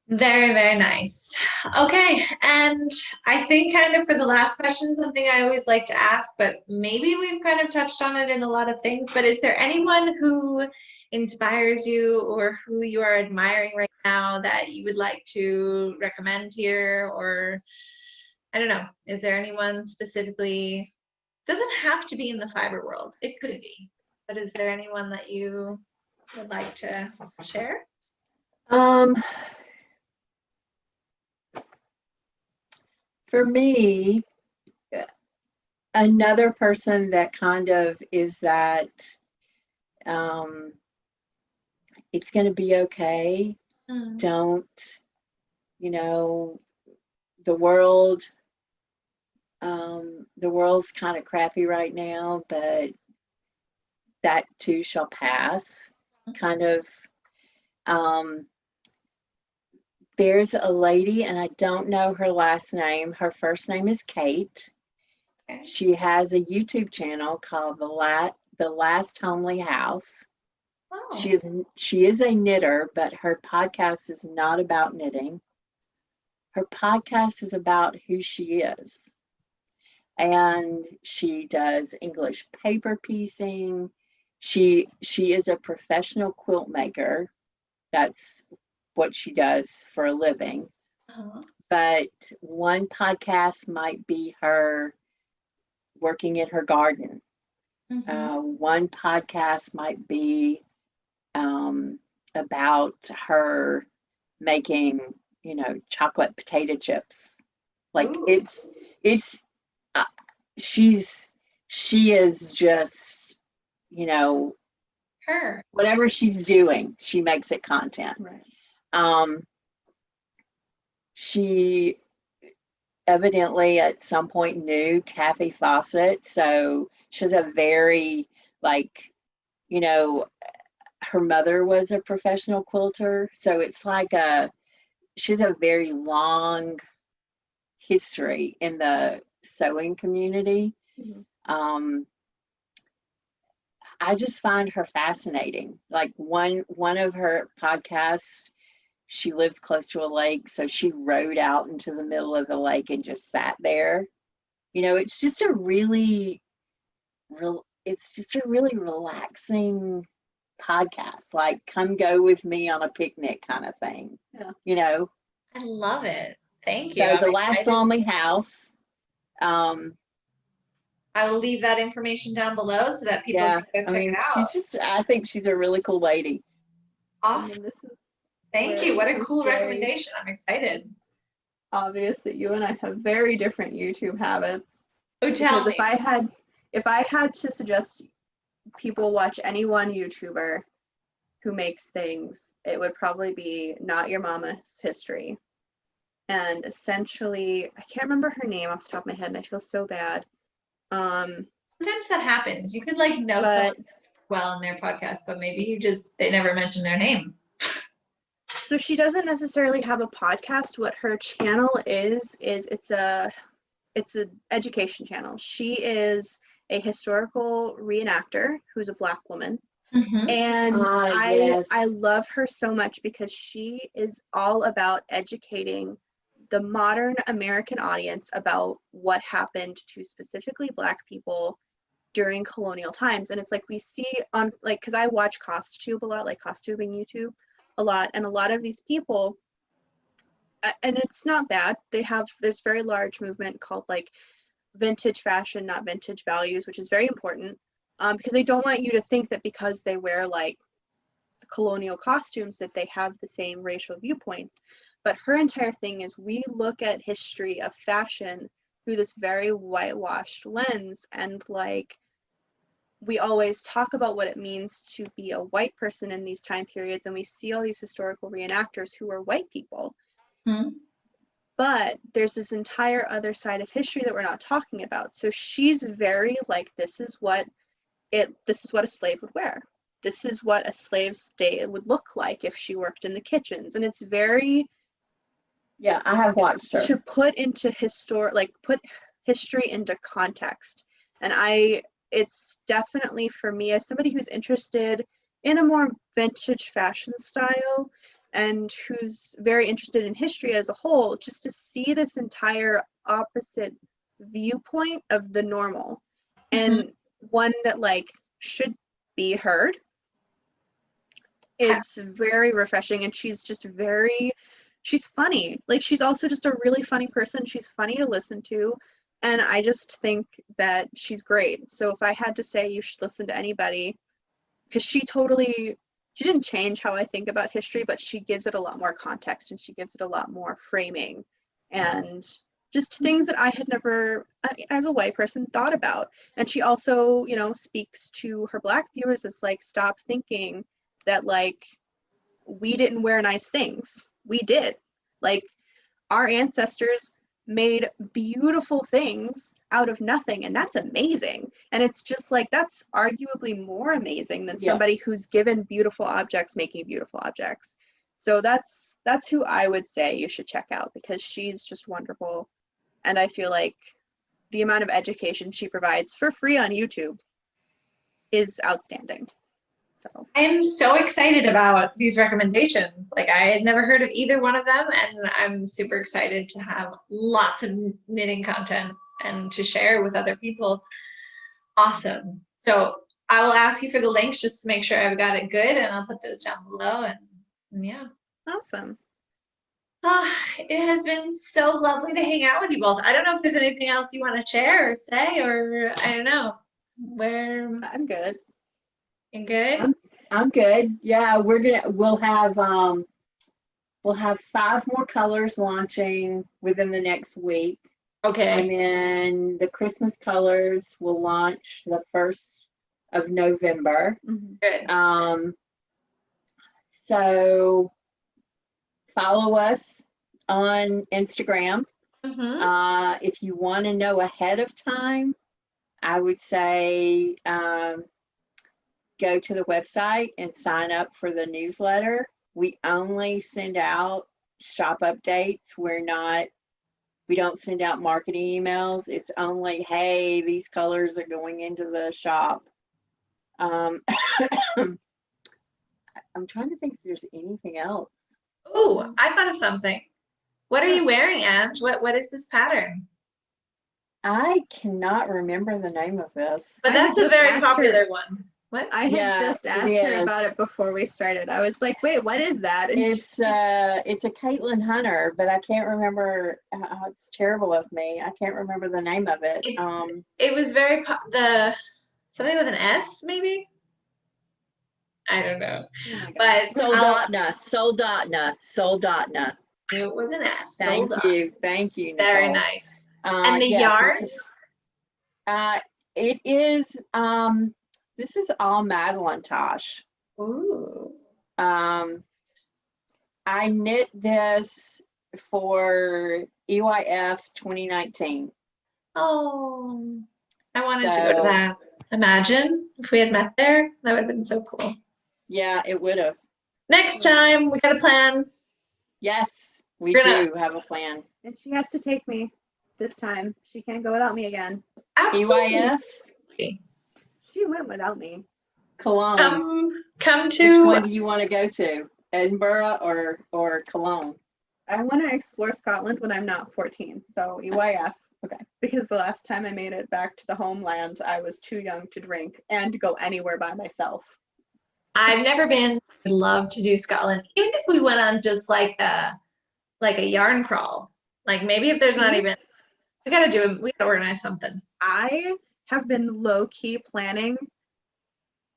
Very, very nice. Okay, and I think kind of for the last question, something I always like to ask, but maybe we've kind of touched on it in a lot of things, but is there anyone who inspires you or who you are admiring right now that you would like to recommend here? Or I don't know, is there anyone specifically, doesn't have to be in the fiber world, it could be, but is there anyone that you would like to share? For me, another person that kind of is that it's going to be okay. Don't, you know, the world, the world's kind of crappy right now, but that too shall pass. Kind of, there's a lady, and I don't know her last name. Her first name is Kate. Okay. She has a YouTube channel called The Last Homely House. Oh. She is a knitter, but her podcast is not about knitting. Her podcast is about who she is. And she does English paper piecing. She is a professional quilt maker. That's what she does for a living. Uh-huh. But one podcast might be her working in her garden. One podcast might be about her making, you know, chocolate potato chips. Like Ooh. she is just, you know, Her. whatever she's doing, she makes it content. Right. She evidently at some point knew Kathy Fawcett, so she's a very, like, you know, her mother was a professional quilter, so it's like she's a very long history in the sewing community. I just find her fascinating. Like one of her podcasts, she lives close to a lake, so she rode out into the middle of the lake and just sat there. You know, it's just a really relaxing podcast, like come go with me on a picnic kind of thing. Yeah. You know, I love it. Thank you. so I'm The Last excited. Lonely House. I will leave that information down below so that people can go check it out. I think she's a really cool lady. Awesome. This is Thank you. What a cool recommendation. I'm excited. Obviously, you and I have very different YouTube habits. Oh, tell me. If I had to suggest people watch any one YouTuber who makes things, it would probably be Not Your Mama's History. And essentially, I can't remember her name off the top of my head, and I feel so bad. Sometimes that happens. You could like know someone well in their podcast, but maybe they never mention their name. So she doesn't necessarily have a podcast. What her channel is it's a education channel. She is a historical reenactor who's a Black woman. And I love her so much because she is all about educating the modern American audience about what happened to specifically Black people during colonial times. And it's like we see on, like, because I watch CostTube a lot, like costuming YouTube a lot, and a lot of these people, and it's not bad, there's very large movement called like vintage fashion, not vintage values, which is very important, because they don't want you to think that because they wear like colonial costumes that they have the same racial viewpoints. But her entire thing is we look at history of fashion through this very whitewashed lens, and like we always talk about what it means to be a white person in these time periods, and we see all these historical reenactors who are white people. But there's this entire other side of history that we're not talking about. So she's very like, this is what a slave would wear. This is what a slave's day would look like if she worked in the kitchens. And it's very, yeah, I have watched her. To put history into context. And it's definitely, for me, as somebody who's interested in a more vintage fashion style and who's very interested in history as a whole, just to see this entire opposite viewpoint of the normal, and one that like should be heard, is very refreshing, and she's just she's funny. Like, she's also just a really funny person. She's funny to listen to, and I just think that she's great. So if I had to say you should listen to anybody, because she didn't change how I think about history, but she gives it a lot more context, and she gives it a lot more framing, and just things that I had never, as a white person, thought about. And she also, speaks to her Black viewers as like, stop thinking that like we didn't wear nice things. We did. Like, our ancestors made beautiful things out of nothing, and that's amazing. And it's just like, that's arguably more amazing than somebody who's given beautiful objects making beautiful objects. So that's who I would say you should check out, because she's just wonderful. And I feel like the amount of education she provides for free on YouTube is outstanding. So I am so excited about these recommendations. Like, I had never heard of either one of them, and I'm super excited to have lots of knitting content and to share with other people. Awesome. So I will ask you for the links just to make sure I've got it good, and I'll put those down below. And yeah. awesome. Oh, it has been so lovely to hang out with you both. I don't know if there's anything else you want to share or say, or I don't know. I'm good. You're good? I'm good. Yeah, we'll have 5 more colors launching within the next week. Okay. And then the Christmas colors will launch the 1st of November. Good. So follow us on Instagram. If you want to know ahead of time, I would say go to the website and sign up for the newsletter. We only send out shop updates. We don't send out marketing emails. It's only, hey, these colors are going into the shop. I'm trying to think if there's anything else. Oh, I thought of something. What are you wearing, Ange? What is this pattern? I cannot remember the name of this. But that's a very popular one. What? I had just asked her about it before we started. I was like, wait, what is that? And it's a Caitlin Hunter, but I can't remember. It's terrible of me. I can't remember the name of it. It was very something with an S, maybe. I don't know. Oh, but Soldotna. It was an S. Thank you, Nicole. Very nice. And the yarn? It is. This is all Madeline Tosh. Ooh. I knit this for EYF 2019. Oh, I wanted to go to that. Imagine if we had met there. That would have been so cool. Yeah, it would have. Next time, we got a plan. Yes, we do have a plan. And she has to take me this time. She can't go without me again. Absolutely. EYF? She went without me. Cologne. Come to. Which one do you want to go to? Edinburgh or Cologne? I want to explore Scotland when I'm not 14. So EYF. Okay. Because the last time I made it back to the homeland, I was too young to drink and to go anywhere by myself. I've never been. I'd love to do Scotland. Even if we went on just like a yarn crawl. Like, maybe if there's not even, we gotta organize something. I have been low-key planning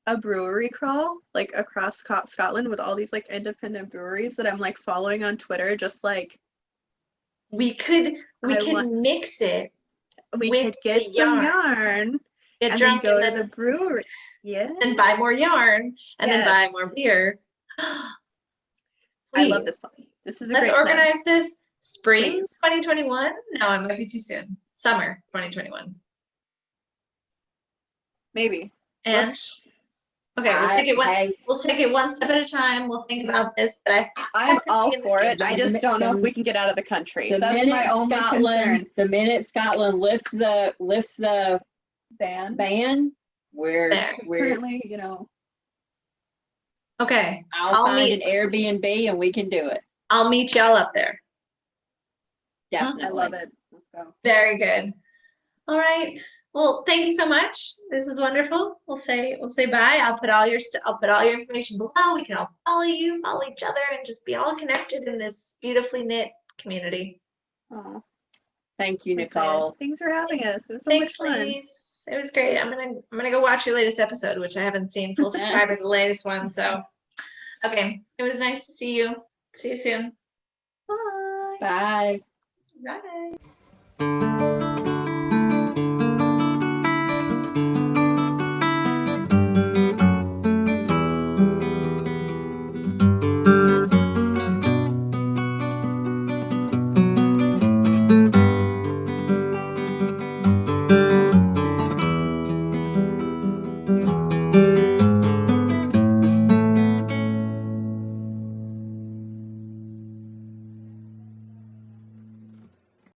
a brewery crawl like across Scotland with all these like independent breweries that I'm like following on Twitter, just like we could mix it. We could get some yarn, get drunk, and go to the brewery. Yeah. And buy more yarn, and then buy more beer. I love this plan. This is a Let's great organize plan. this spring 2021. No, it might be too soon. Summer 2021. Maybe. And we'll take it one step at a time. We'll think about this, but I'm all for it. I just don't know if we can get out of the country. That's my only concern. The minute Scotland lifts the ban, we're currently, Okay. I'll find an Airbnb and we can do it. I'll meet y'all up there. Definitely. I love it. Let's go. Very good. All right. Well, thank you so much. This is wonderful. We'll say bye. I'll put all your information below. We can all follow you, follow each other, and just be all connected in this beautifully knit community. Oh, Thank you, We're excited. Nicole. thanks for having us. It was so Thanks, much fun. Lise. It was great. I'm gonna go watch your latest episode, which I haven't seen. Full subscriber to the latest one. So, okay. It was nice to see you. See you soon. Bye. Bye. Bye.